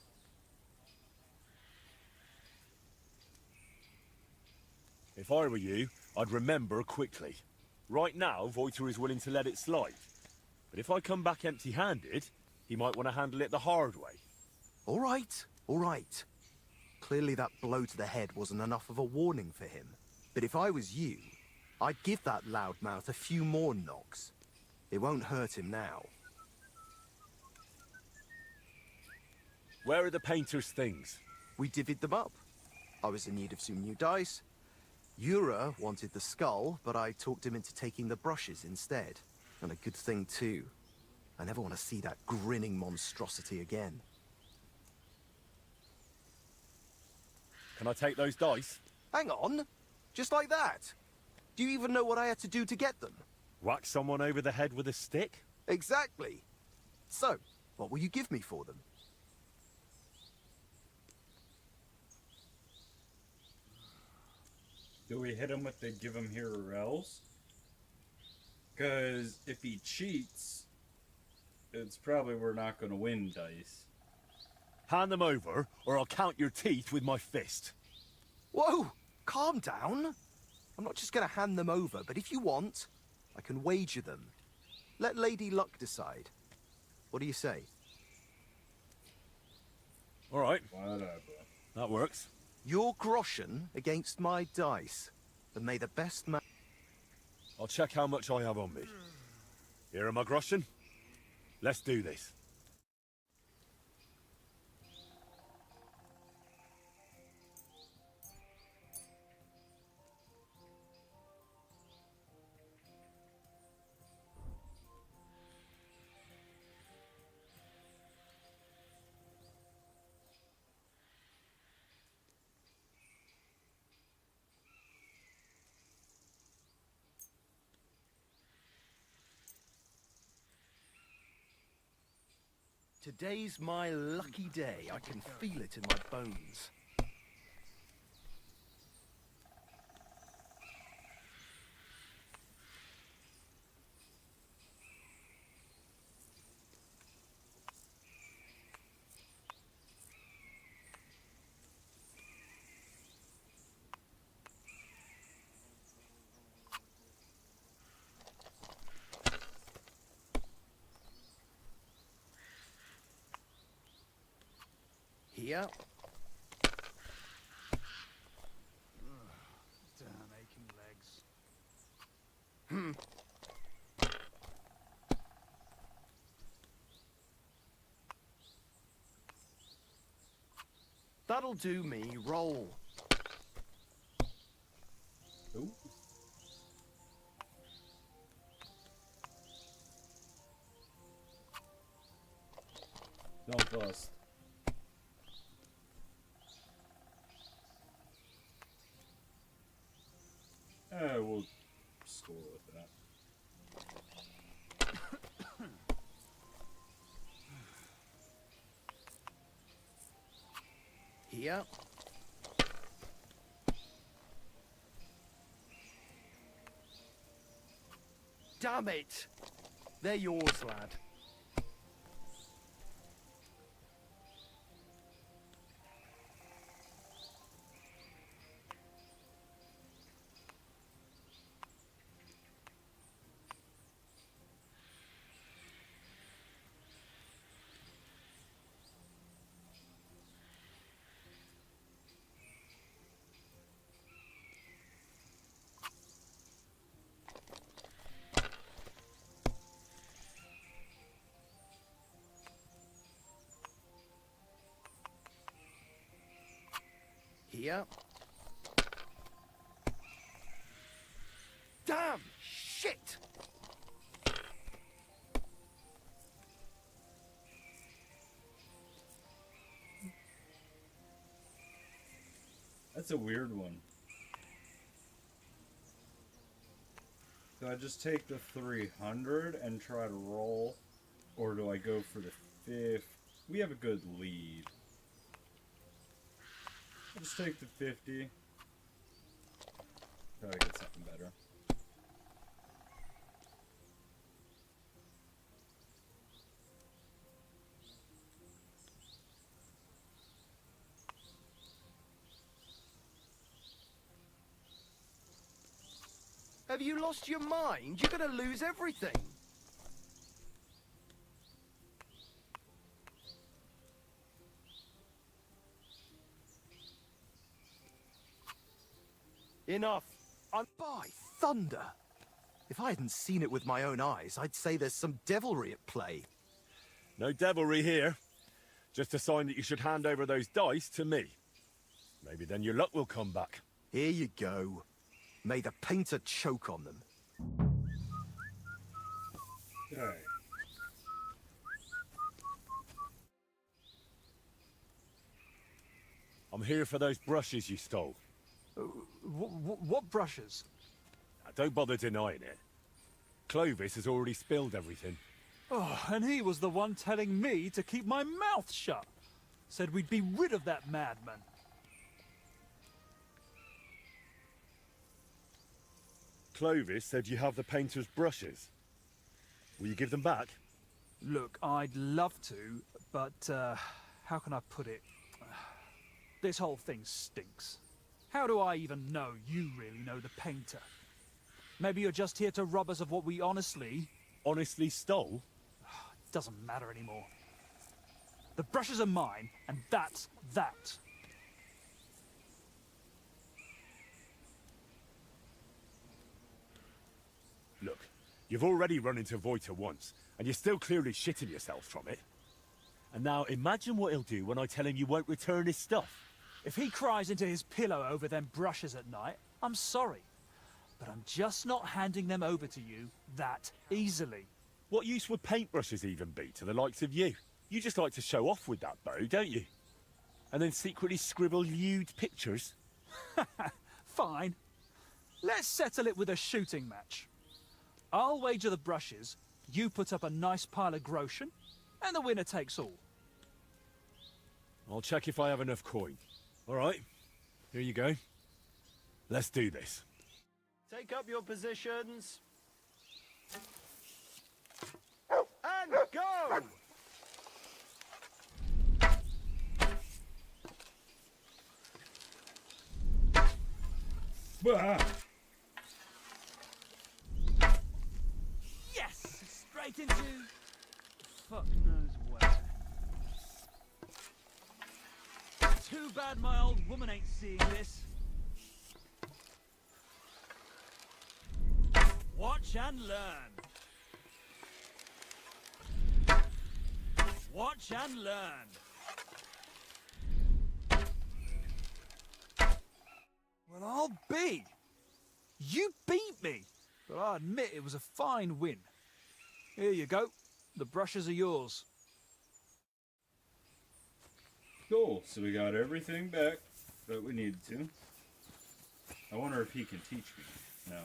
If I were you, I'd remember quickly. Right now, Voiter is willing to let it slide. But if I come back empty-handed, he might want to handle it the hard way. All right, all right. Clearly that blow to the head wasn't enough of a warning for him. But if I was you, I'd give that loudmouth a few more knocks. It won't hurt him now. Where are the painter's things? We divvied them up. I was in need of some new dice. Ura wanted the skull, but I talked him into taking the brushes instead. And a good thing too. I never want to see that grinning monstrosity again. Can I take those dice? Hang on! Just like that? Do you even know what I had to do to get them? Whack someone over the head with a stick? Exactly. So, what will you give me for them? Do we hit him with the give him here or else? Because if he cheats, it's probably we're not going to win dice. Hand them over, or I'll count your teeth with my fist. Whoa! Calm down. I'm not just going to hand them over, but if you want, I can wager them. Let Lady Luck decide. What do you say? All right. Whatever. That works. Your groschen against my dice. And may the best man... I'll check how much I have on me. Here are my groschen. Let's do this. Today's my lucky day. I can feel it in my bones. Here. Damn aching legs. That'll do me. Roll. Ooh. Don't bust. We'll score with that. Here. Damn it! They're yours, lad. Here. Damn! Shit! That's a weird one. Do I just take the 300 and try to roll? Or do I go for the 50? We have a good lead. I'll just take the 50. Try to get something better. Have you lost your mind? You're gonna lose everything. Enough. By thunder. If I hadn't seen it with my own eyes, I'd say there's some devilry at play. No devilry here. Just a sign that you should hand over those dice to me. Maybe then your luck will come back. Here you go. May the painter choke on them. Alright. I'm here for those brushes you stole. What brushes? Now, don't bother denying it. Clovis has already spilled everything. Oh, and he was the one telling me to keep my mouth shut. Said we'd be rid of that madman. Clovis said you have the painter's brushes. Will you give them back? Look, I'd love to, but how can I put it? This whole thing stinks. How do I even know you really know the painter? Maybe you're just here to rob us of what we honestly stole? Doesn't matter anymore. The brushes are mine, and that's that. Look, you've already run into Voiter once, and you're still clearly shitting yourself from it. And now imagine what he'll do when I tell him you won't return his stuff. If he cries into his pillow over them brushes at night, I'm sorry. But I'm just not handing them over to you that easily. What use would paintbrushes even be to the likes of you? You just like to show off with that bow, don't you? And then secretly scribble lewd pictures? Fine. Let's settle it with a shooting match. I'll wager the brushes, you put up a nice pile of groschen, and the winner takes all. I'll check if I have enough coin. All right, here you go. Let's do this. Take up your positions. And go! Yes! Straight into... fuck knows where. Too bad my old woman ain't seeing this. Watch and learn. Watch and learn. Well, I'll be. You beat me. But I admit it was a fine win. Here you go. The brushes are yours. Cool, so we got everything back that we needed to. I wonder if he can teach me. No.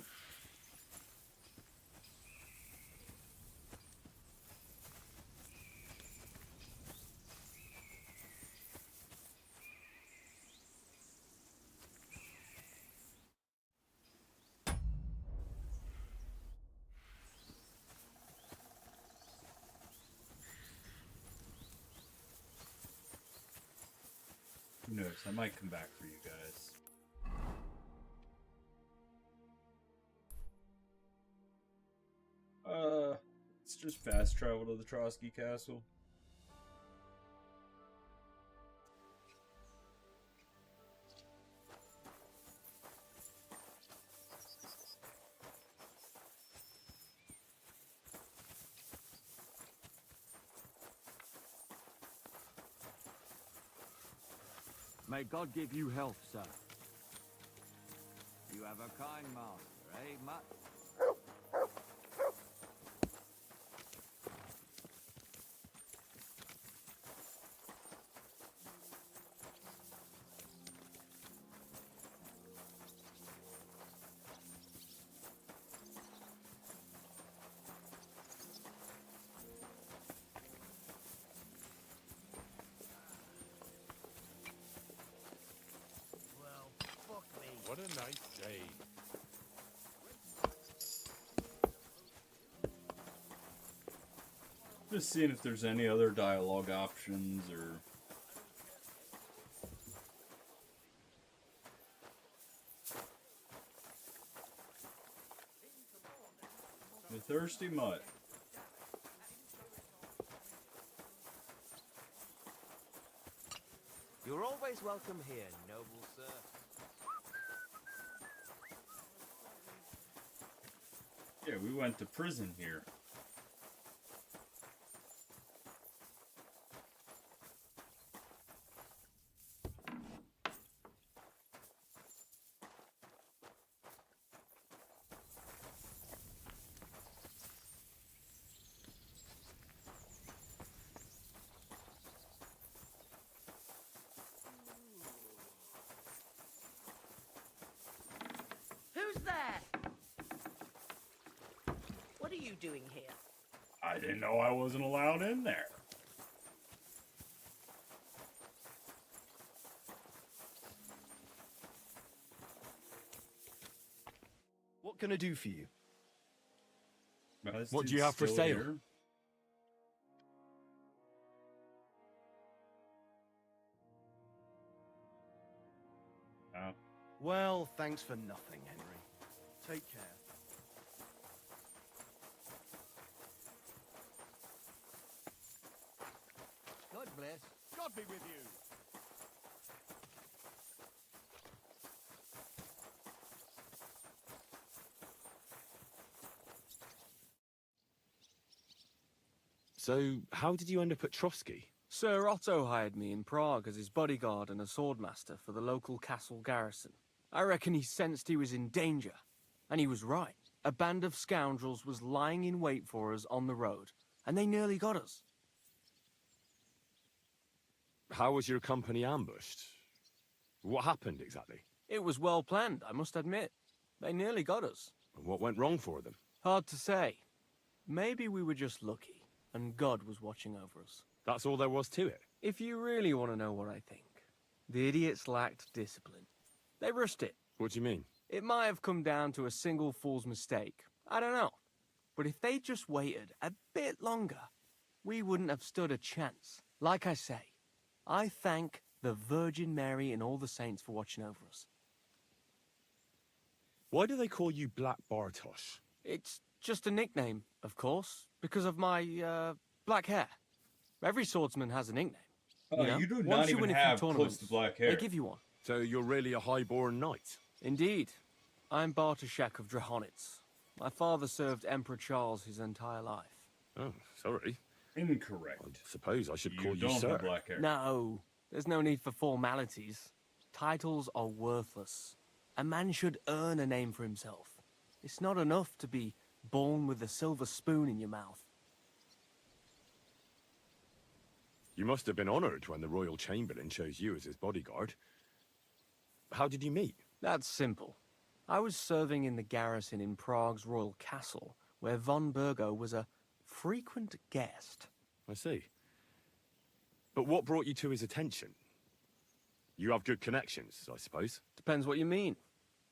Who knows? I might come back for you guys. Let's just fast travel to the Trotsky Castle. May God give you health, sir. You have a kind master, eh, Mutt? What a nice day. Just seeing if there's any other dialogue options or... The thirsty mutt. You're always welcome here, noble sir. Yeah, we went to prison here. Who's there? What are you doing here? I didn't know I wasn't allowed in there. What can I do for you? What do you have for sale? Here? Oh. Well, thanks for nothing, Henry. Take care. God bless. God be with you. So, how did you end up at Trotsky? Sir Otto hired me in Prague as his bodyguard and a swordmaster for the local castle garrison. I reckon he sensed he was in danger. And he was right. A band of scoundrels was lying in wait for us on the road, and they nearly got us. How was your company ambushed? What happened exactly? It was well planned, I must admit. They nearly got us. And what went wrong for them? Hard to say. Maybe we were just lucky, and God was watching over us. That's all there was to it? If you really want to know what I think, the idiots lacked discipline. They rushed it. What do you mean? It might have come down to a single fool's mistake. I don't know. But if they just waited a bit longer, we wouldn't have stood a chance. Like I say, I thank the Virgin Mary and all the saints for watching over us. Why do they call you Black Bartosz? It's just a nickname, of course, because of my, black hair. Every swordsman has a nickname. Oh, you do not even have close to black hair. They give you one. So you're really a highborn knight? Indeed. I'm Bartoszek of Drahonitz. My father served Emperor Charles his entire life. Oh, sorry. Incorrect. I suppose I should call you don't sir. have black hair. No, there's no need for formalities. Titles are worthless. A man should earn a name for himself. It's not enough to be born with a silver spoon in your mouth. You must have been honored when the royal chamberlain chose you as his bodyguard. How did you meet? That's simple. I was serving in the garrison in Prague's royal castle, where von Burgo was a frequent guest. I see. But what brought you to his attention? You have good connections, I suppose. Depends what you mean.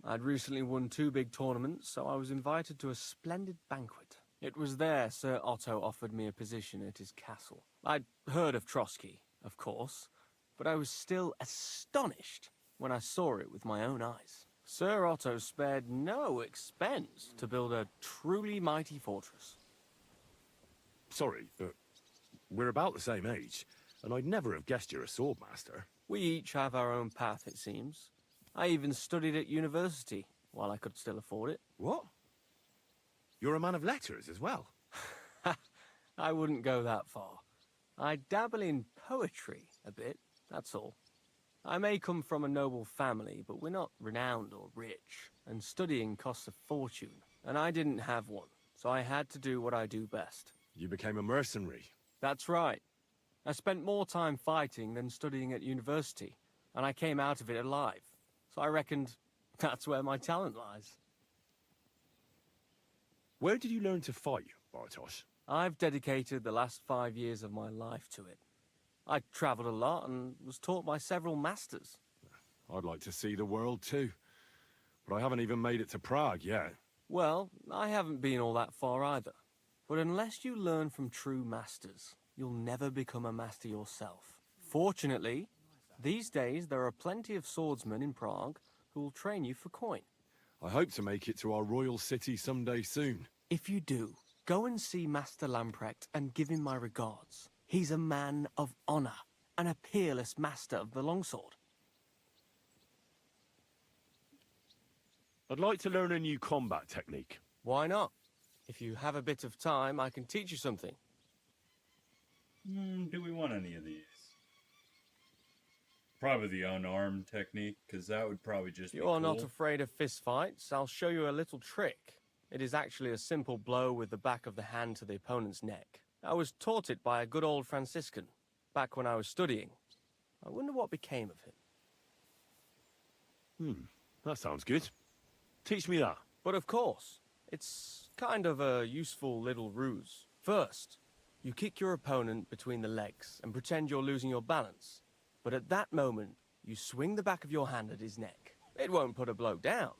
I'd recently won 2 big tournaments, so I was invited to a splendid banquet. It was there Sir Otto offered me a position at his castle. I'd heard of Trotsky, of course, but I was still astonished when I saw it with my own eyes. Sir Otto spared no expense to build a truly mighty fortress. Sorry, but we're about the same age, and I'd never have guessed you're a swordmaster. We each have our own path, it seems. I even studied at university, while I could still afford it. What? You're a man of letters as well? I wouldn't go that far. I dabble in poetry a bit, that's all. I may come from a noble family, but we're not renowned or rich, and studying costs a fortune, and I didn't have one, so I had to do what I do best. You became a mercenary. That's right. I spent more time fighting than studying at university, and I came out of it alive, so I reckoned that's where my talent lies. Where did you learn to fight, Bartosz? I've dedicated the last 5 years of my life to it. I travelled a lot and was taught by several masters. I'd like to see the world too, but I haven't even made it to Prague yet. Well, I haven't been all that far either. But unless you learn from true masters, you'll never become a master yourself. Fortunately, these days there are plenty of swordsmen in Prague who will train you for coin. I hope to make it to our royal city someday soon. If you do, go and see Master Lamprecht and give him my regards. He's a man of honor and a peerless master of the longsword. I'd like to learn a new combat technique. Why not? If you have a bit of time, I can teach you something. Do we want any of these? Probably the unarmed technique, because that would probably just be cool. You're not afraid of fistfights. I'll show you a little trick. It is actually a simple blow with the back of the hand to the opponent's neck. I was taught it by a good old Franciscan, back when I was studying. I wonder what became of him. That sounds good. Teach me that. But of course, it's kind of a useful little ruse. First, you kick your opponent between the legs and pretend you're losing your balance. But at that moment, you swing the back of your hand at his neck. It won't put a blow down,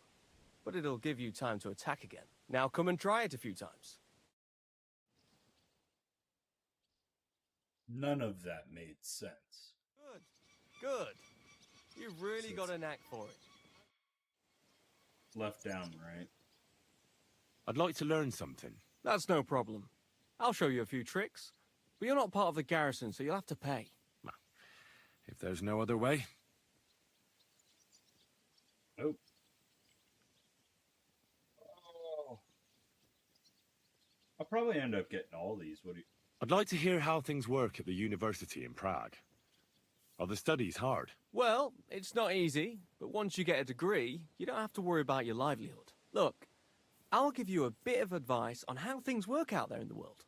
but it'll give you time to attack again. Now come and try it a few times. None of that made sense. Good. Good. You've really got a knack for it. Left down, right? I'd like to learn something. That's no problem. I'll show you a few tricks. But you're not part of the garrison, so you'll have to pay. If there's no other way. Oh. I'll probably end up getting all these. What do you... I'd like to hear how things work at the university in Prague. Are the studies hard? Well, it's not easy, but once you get a degree, you don't have to worry about your livelihood. Look, I'll give you a bit of advice on how things work out there in the world.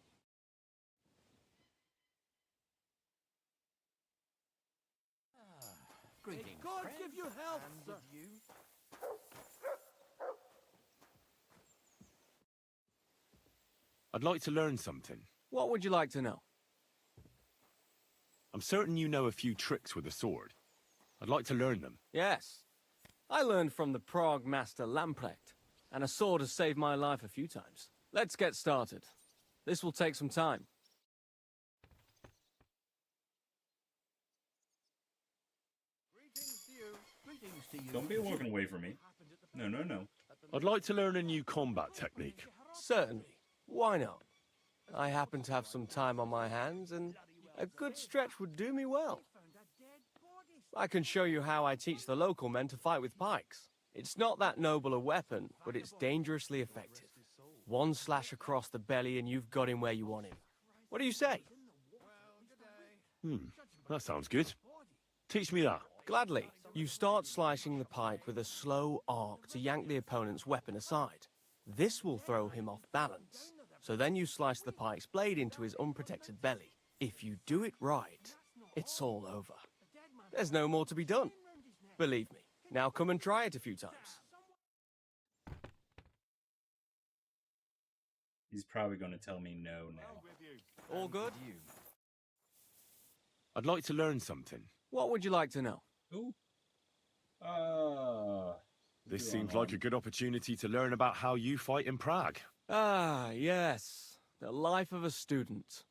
Greetings, God give you health, sir. I'd like to learn something. What would you like to know? I'm certain you know a few tricks with a sword. I'd like to learn them. Yes. I learned from the Prague master Lamprecht, and a sword has saved my life a few times. Let's get started. This will take some time. Don't be walking away from me. No, no, no. I'd like to learn a new combat technique. Certainly. Why not? I happen to have some time on my hands, and a good stretch would do me well. I can show you how I teach the local men to fight with pikes. It's not that noble a weapon, but it's dangerously effective. One slash across the belly and you've got him where you want him. What do you say? That sounds good. Teach me that. Gladly. You start slicing the pike with a slow arc to yank the opponent's weapon aside. This will throw him off balance. So then you slice the pike's blade into his unprotected belly. If you do it right, it's all over. There's no more to be done. Believe me. Now come and try it a few times. He's probably going to tell me no now. All good? I'd like to learn something. What would you like to know? Ooh. This seems like a good opportunity to learn about how you fight in Prague. Ah, yes. The life of a student.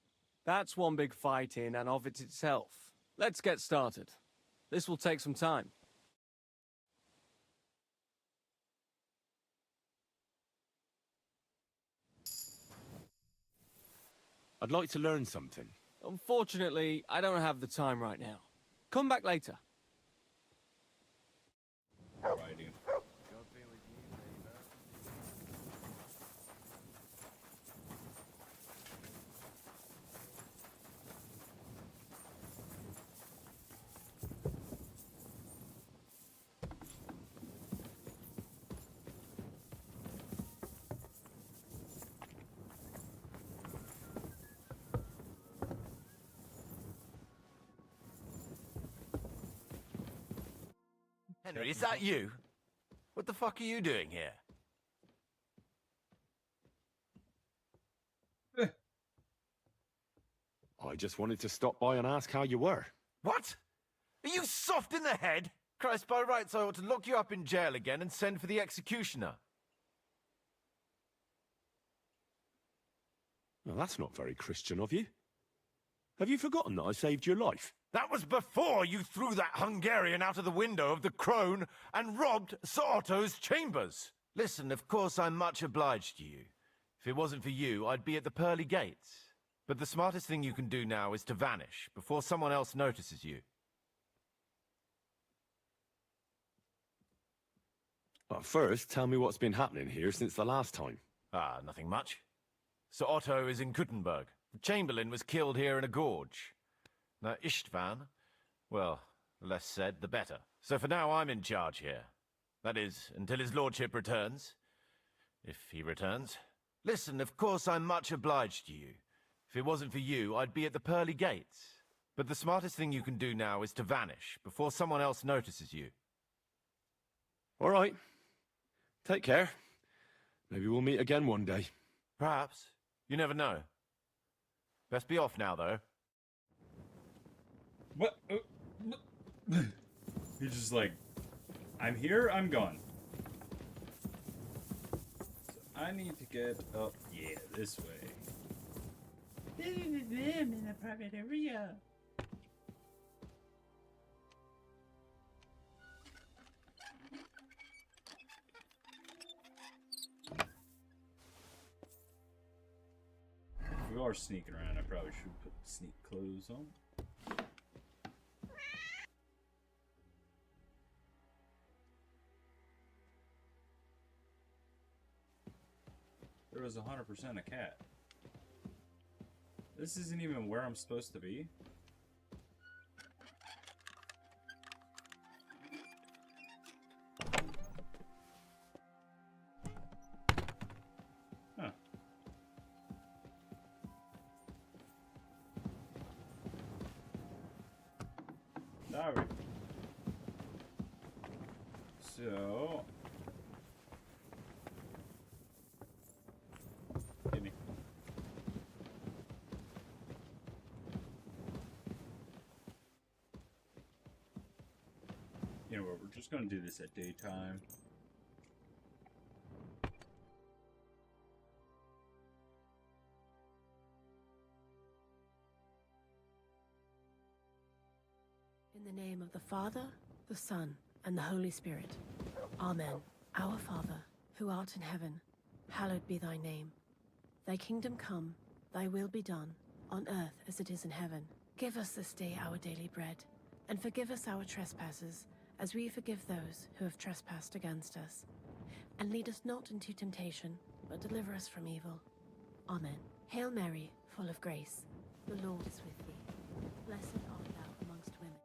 That's one big fight in and of it itself. Let's get started. This will take some time. I'd like to learn something. Unfortunately, I don't have the time right now. Come back later. Righty. Henry, is that you? What the fuck are you doing here? I just wanted to stop by and ask how you were. What? Are you soft in the head? Christ, by rights I ought to lock you up in jail again and send for the executioner. Well, that's not very Christian of you. Have you forgotten that I saved your life? That was before you threw that Hungarian out of the window of the Crone and robbed Sir Otto's chambers. Listen, of course I'm much obliged to you. If it wasn't for you, I'd be at the pearly gates. But the smartest thing you can do now is to vanish before someone else notices you. But first, tell me what's been happening here since the last time. Ah, nothing much. Sir Otto is in Kuttenberg. The Chamberlain was killed here in a gorge. Now, Istvan, well, the less said, the better. So for now, I'm in charge here. That is, until his lordship returns. If he returns. Listen, of course I'm much obliged to you. If it wasn't for you, I'd be at the pearly gates. But the smartest thing you can do now is to vanish before someone else notices you. All right. Take care. Maybe we'll meet again one day. Perhaps. You never know. Best be off now, though. What? He's just like, I'm here, I'm gone. I need to get up, yeah, this way. In a private area. If we are sneaking around, I probably should put sneak clothes on. There was 100% a cat. This isn't even where I'm supposed to be. Huh. Sorry. So... Give me. You know what, we're just gonna do this at daytime. In the name of the Father, the Son, and the Holy Spirit. Amen. Our Father, who art in heaven, hallowed be thy name. Thy kingdom come, thy will be done, on earth as it is in heaven. Give us this day our daily bread, and forgive us our trespasses, as we forgive those who have trespassed against us. And lead us not into temptation, but deliver us from evil. Amen. Hail Mary, full of grace, the Lord is with thee. Blessed art thou amongst women,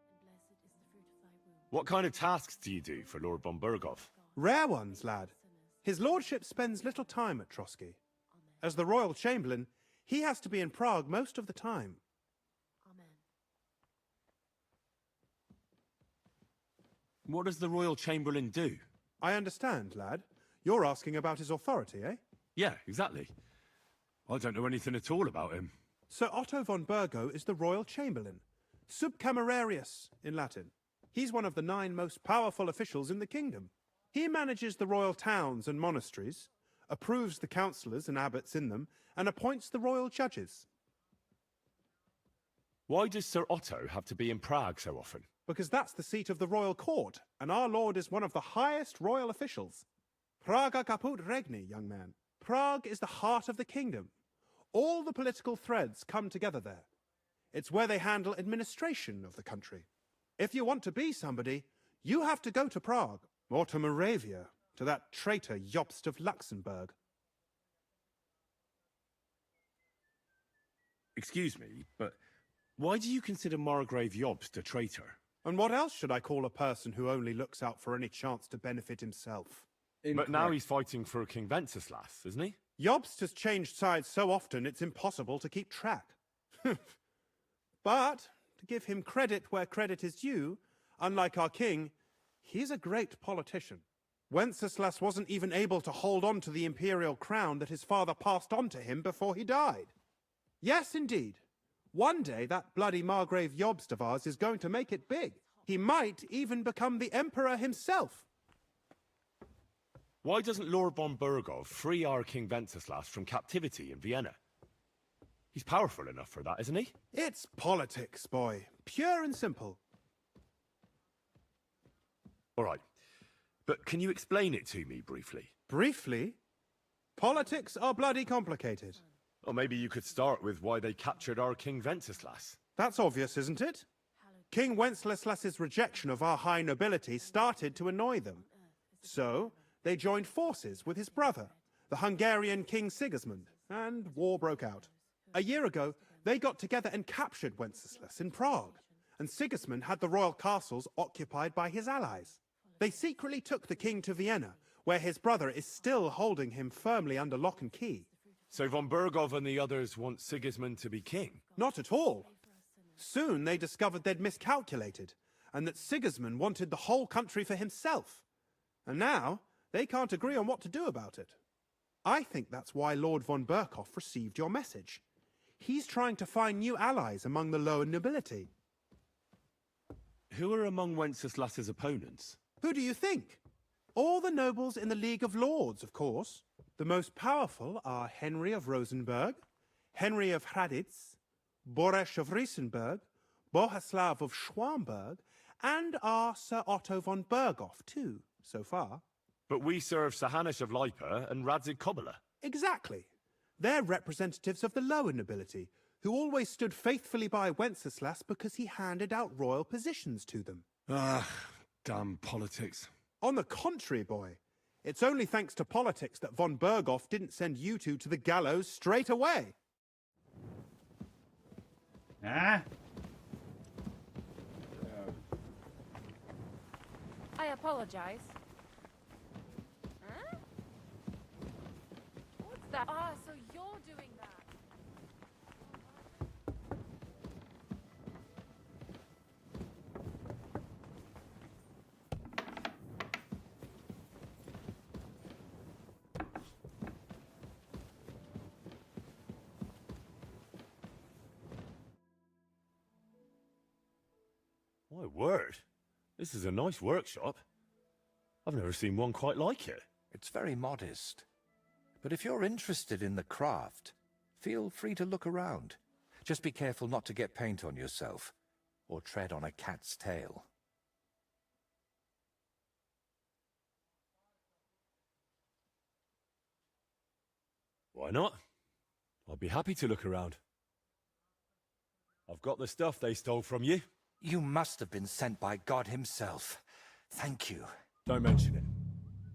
and blessed is the fruit of thy womb. What kind of tasks do you do for Lord von Burgov? Rare ones, lad. His lordship spends little time at Trotsky. As the royal chamberlain, he has to be in Prague most of the time. What does the royal chamberlain do? I understand, lad. You're asking about his authority, eh? Yeah, exactly. I don't know anything at all about him. Sir Otto von Burgo is the royal chamberlain, subcamerarius in Latin. He's one of the 9 most powerful officials in the kingdom. He manages the royal towns and monasteries, approves the councillors and abbots in them, and appoints the royal judges. Why does Sir Otto have to be in Prague so often? Because that's the seat of the royal court, and our lord is one of the highest royal officials. Praga caput regni, young man. Prague is the heart of the kingdom. All the political threads come together there. It's where they handle administration of the country. If you want to be somebody, you have to go to Prague, or to Moravia, to that traitor Jobst of Luxembourg. Excuse me, but why do you consider Margrave Jobst a traitor? And what else should I call a person who only looks out for any chance to benefit himself? But now he's fighting for King Wenceslas, isn't he? Jobst has changed sides so often it's impossible to keep track. But, to give him credit where credit is due, unlike our king, he's a great politician. Wenceslas wasn't even able to hold on to the imperial crown that his father passed on to him before he died. Yes, indeed. One day that bloody Margrave Jobst of ours is going to make it big. He might even become the emperor himself. Why doesn't Lord von Burgov free our King Wenceslas from captivity in Vienna? He's powerful enough for that, isn't he? It's politics, boy. Pure and simple. All right. But can you explain it to me briefly? Briefly? Politics are bloody complicated. Or maybe you could start with why they captured our King Wenceslas. That's obvious, isn't it? King Wenceslas's rejection of our high nobility started to annoy them. So, they joined forces with his brother, the Hungarian King Sigismund, and war broke out. A year ago, they got together and captured Wenceslas in Prague, and Sigismund had the royal castles occupied by his allies. They secretly took the king to Vienna, where his brother is still holding him firmly under lock and key. So von Burgov and the others want Sigismund to be king? Not at all. Soon they discovered they'd miscalculated, and that Sigismund wanted the whole country for himself. And now, they can't agree on what to do about it. I think that's why Lord von Burkhoff received your message. He's trying to find new allies among the lower nobility. Who are among Wenceslas's opponents? Who do you think? All the nobles in the League of Lords, of course. The most powerful are Henry of Rosenberg, Henry of Hraditz, Boresh of Riesenberg, Bohuslav of Schwamberg, and our Sir Otto von Berghoff, too, so far. But we serve Sir Hanush of Lipa and Radzig Kobyla. Exactly. They're representatives of the lower nobility, who always stood faithfully by Wenceslas because he handed out royal positions to them. Ah, damn politics. On the contrary, boy. It's only thanks to politics that von Berghoff didn't send you two to the gallows straight away. Ah? I apologize. Huh? What's that? Ah, so you're doing that. My word. This is a nice workshop. I've never seen one quite like it. It's very modest. But if you're interested in the craft, feel free to look around. Just be careful not to get paint on yourself, or tread on a cat's tail. Why not? I'd be happy to look around. I've got the stuff they stole from you. You must have been sent by God himself. Thank you. Don't mention it.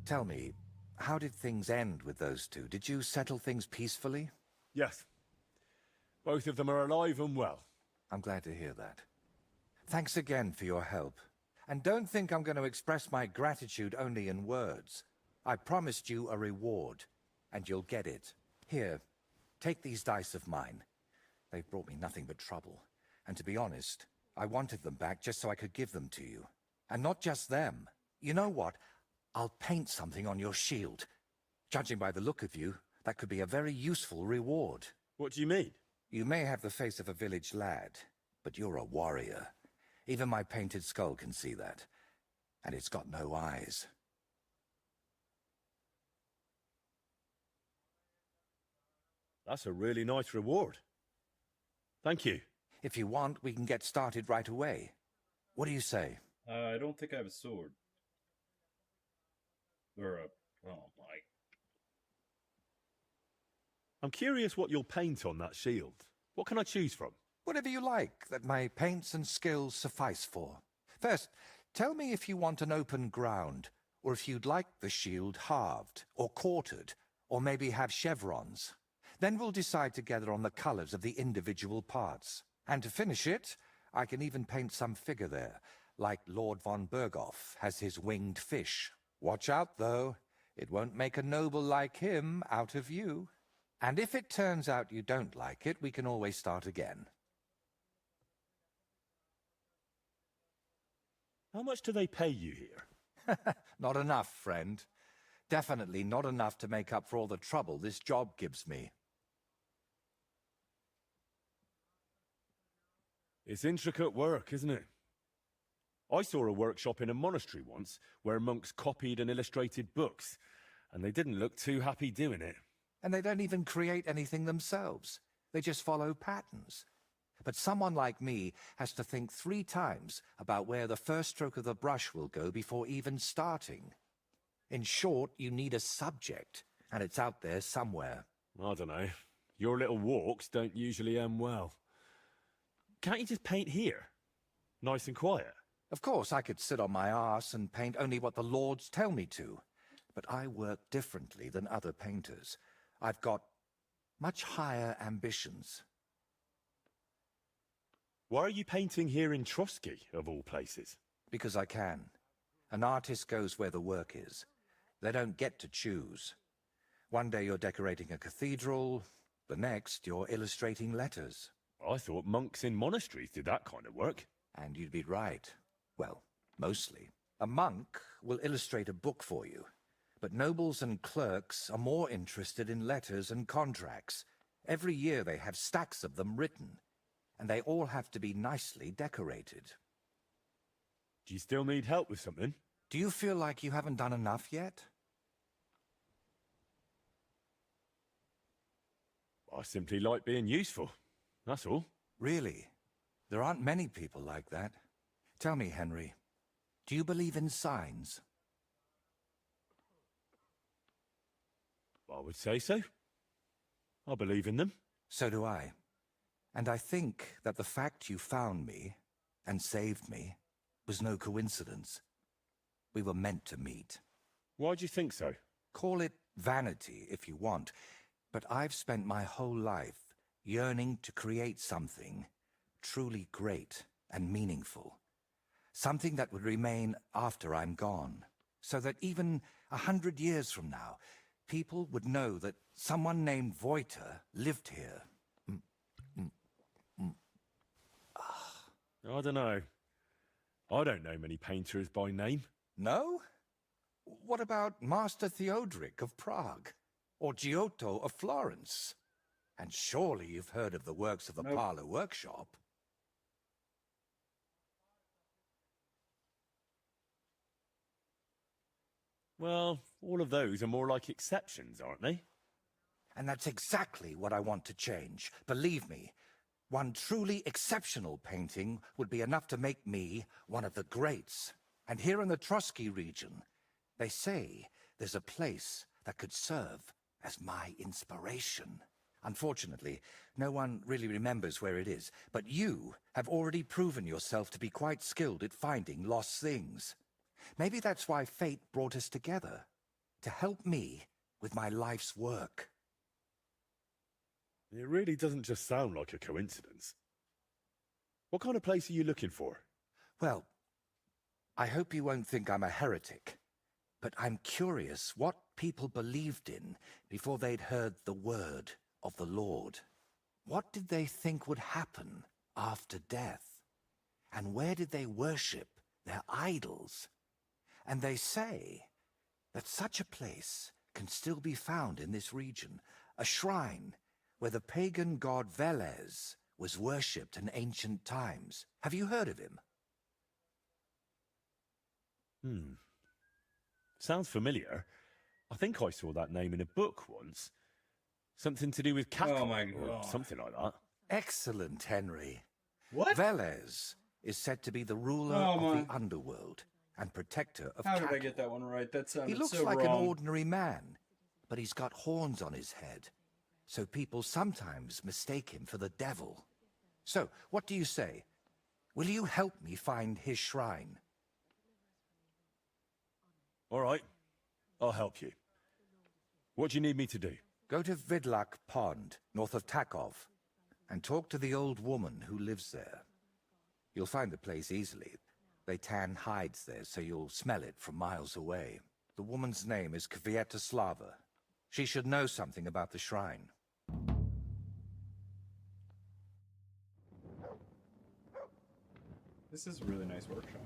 Tell me, how did things end with those two? Did you settle things peacefully? Yes. Both of them are alive and well. I'm glad to hear that. Thanks again for your help. And don't think I'm going to express my gratitude only in words. I promised you a reward, and you'll get it. Here, take these dice of mine. They've brought me nothing but trouble. And to be honest, I wanted them back just so I could give them to you. And not just them. You know what? I'll paint something on your shield. Judging by the look of you, that could be a very useful reward. What do you mean? You may have the face of a village lad, but you're a warrior. Even my painted skull can see that. And it's got no eyes. That's a really nice reward. Thank you. If you want, we can get started right away. What do you say? I don't think I have a sword. Or a... oh my... I'm curious what you'll paint on that shield. What can I choose from? Whatever you like that my paints and skills suffice for. First, tell me if you want an open ground, or if you'd like the shield halved, or quartered, or maybe have chevrons. Then we'll decide together on the colors of the individual parts. And to finish it, I can even paint some figure there, like Lord von Berghoff has his winged fish. Watch out, though. It won't make a noble like him out of you. And if it turns out you don't like it, we can always start again. How much do they pay you here? Not enough, friend. Definitely not enough to make up for all the trouble this job gives me. It's intricate work, isn't it? I saw a workshop in a monastery once where monks copied and illustrated books, and they didn't look too happy doing it. And they don't even create anything themselves. They just follow patterns. But someone like me has to think 3 times about where the first stroke of the brush will go before even starting. In short, you need a subject, and it's out there somewhere. I don't know. Your little walks don't usually end well. Can't you just paint here? Nice and quiet. Of course, I could sit on my arse and paint only what the lords tell me to. But I work differently than other painters. I've got much higher ambitions. Why are you painting here in Trotsky, of all places? Because I can. An artist goes where the work is. They don't get to choose. One day you're decorating a cathedral, the next you're illustrating letters. I thought monks in monasteries did that kind of work. And you'd be right. Well, mostly. A monk will illustrate a book for you, but nobles and clerks are more interested in letters and contracts. Every year they have stacks of them written, and they all have to be nicely decorated. Do you still need help with something? Do you feel like you haven't done enough yet? I simply like being useful. That's all. Really? There aren't many people like that. Tell me, Henry, do you believe in signs? I would say so. I believe in them. So do I. And I think that the fact you found me and saved me was no coincidence. We were meant to meet. Why do you think so? Call it vanity if you want, but I've spent my whole life yearning to create something truly great and meaningful. Something that would remain after I'm gone, so that even 100 years from now, people would know that someone named Voiter lived here. I don't know. I don't know many painters by name. No? What about Master Theodoric of Prague? Or Giotto of Florence? And surely you've heard of the works of the Parlour Workshop. Well, all of those are more like exceptions, aren't they? And that's exactly what I want to change. Believe me, one truly exceptional painting would be enough to make me one of the greats. And here in the Trotsky region, they say there's a place that could serve as my inspiration. Unfortunately, no one really remembers where it is, but you have already proven yourself to be quite skilled at finding lost things. Maybe that's why fate brought us together, to help me with my life's work. It really doesn't just sound like a coincidence. What kind of place are you looking for? Well, I hope you won't think I'm a heretic, but I'm curious what people believed in before they'd heard the word of the Lord. What did they think would happen after death? And where did they worship their idols? And they say that such a place can still be found in this region, a shrine where the pagan god Velez was worshipped in ancient times. Have you heard of him? Sounds familiar. I think I saw that name in a book once. Something to do with cattle. Oh my or God. something like that. Excellent, Henry. What? Velez is said to be the ruler of the underworld and protector of How cattle. did I get that one right? That sounded He looks so like wrong. an ordinary man, but he's got horns on his head, so people sometimes mistake him for the devil. So, what do you say? Will you help me find his shrine? All right. I'll help you. What do you need me to do? Go to Vidlak Pond, north of Takov, and talk to the old woman who lives there. You'll find the place easily. They tan hides there, so you'll smell it from miles away. The woman's name is Kvietoslava. She should know something about the shrine. This is a really nice workshop.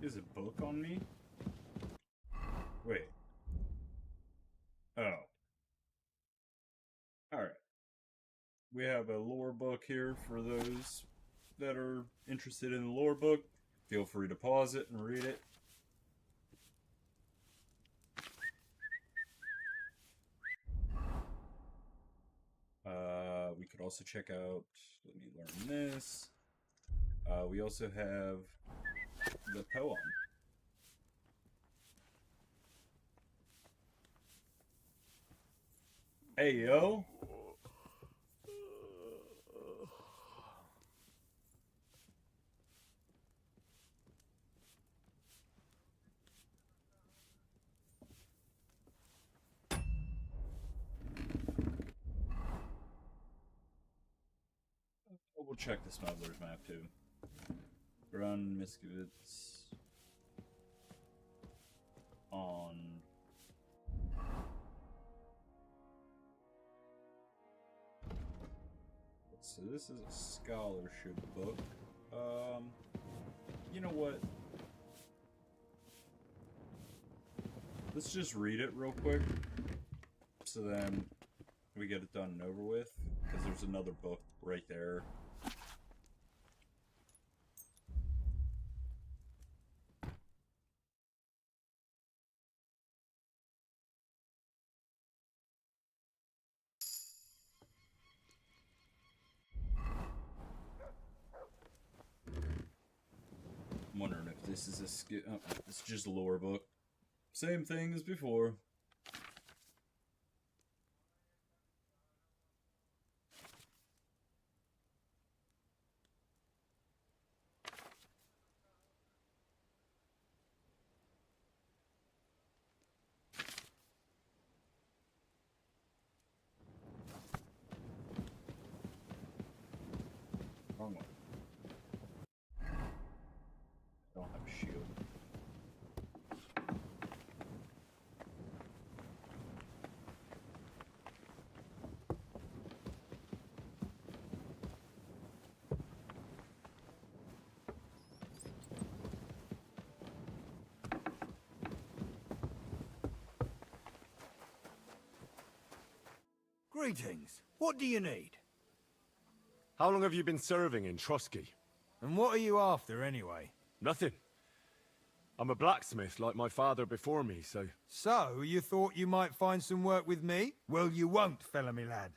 Is a book on me? Wait. Oh. Alright. We have a lore book here for those that are interested in the lore book. Feel free to pause it and read it. We could also check out, let me learn this. We also have the poem. Hey, yo. we'll check the smuggler's map too. Run Miskovitz on. So this is a scholarship book. You know what? Let's just read it real quick, so then we get it done and over with, because there's another book right there. I'm wondering if this is a skill. Oh, it's just a lore book. Same thing as before. Wrong one. I don't have a shield. Greetings. What do you need? How long have you been serving in Trotsky? And what are you after, anyway? Nothing. I'm a blacksmith like my father before me, so... So, you thought you might find some work with me? Well, you won't, fella me lad.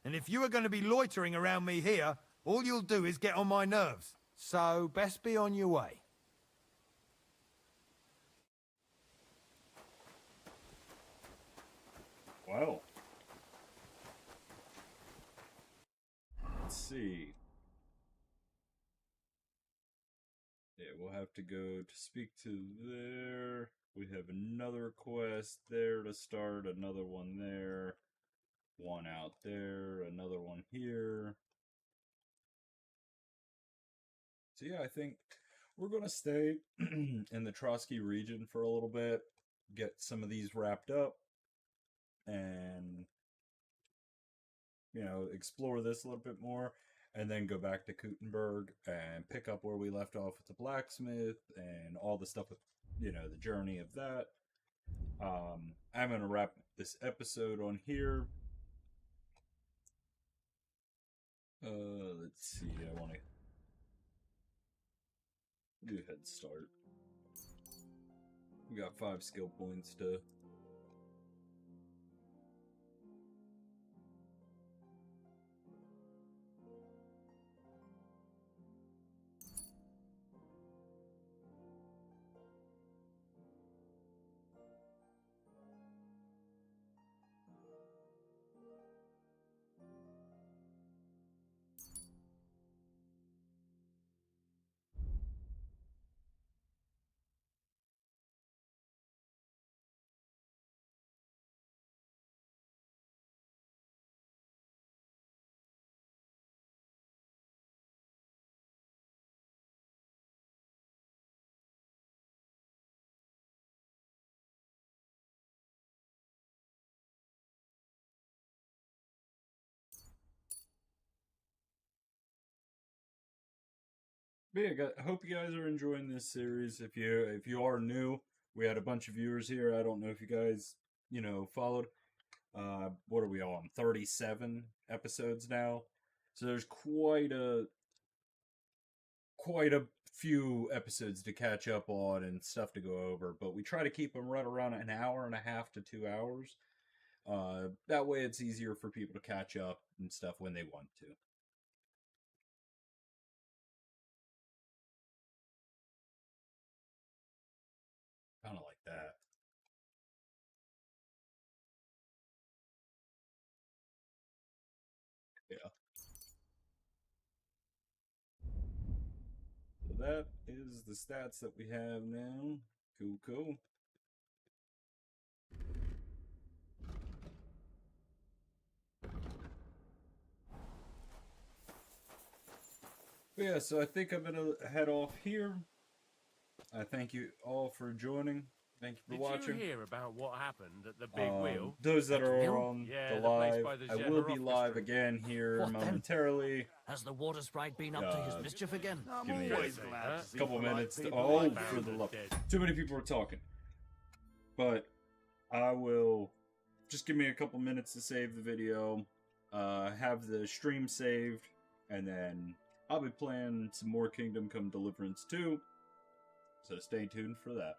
And if you are going to be loitering around me here, all you'll do is get on my nerves. So, best be on your way. Wow. Let's see. Yeah, we'll have to go to speak to there. We have another quest there to start, another one there, one out there, another one here. So yeah, I think we're going to stay in the Trotsky region for a little bit, get some of these wrapped up, and, you know, explore this a little bit more, and then go back to Kuttenberg and pick up where we left off with the blacksmith and all the stuff with, you know, the journey of that. I'm going to wrap this episode on here. Let's see, I want to do a head start. We got 5 skill points to... But yeah, I hope you guys are enjoying this series. If you are new, we had a bunch of viewers here. I don't know if you guys, you know, followed. What are we on? 37 episodes now. So there's quite a few episodes to catch up on and stuff to go over. But we try to keep them right around an hour and a half to 2 hours. That way it's easier for people to catch up and stuff when they want to. Kind of like that. Yeah. So that is the stats that we have now. Cool, cool. But yeah, so I think I'm gonna head off here. I thank you all for joining. Thank you for watching. Did you hear about what happened at the big wheel? Those that are on Yeah, the place live, by the I will be Zheherovka live Street. again here What then? momentarily. Has the water sprite been up to his mischief again? I'm Give me always a glad to see couple polite minutes. people Oh, like for you. the love! Too many people are talking. But I will just give me a couple minutes to save the video, have the stream saved, and then I'll be playing some more Kingdom Come Deliverance 2. So stay tuned for that.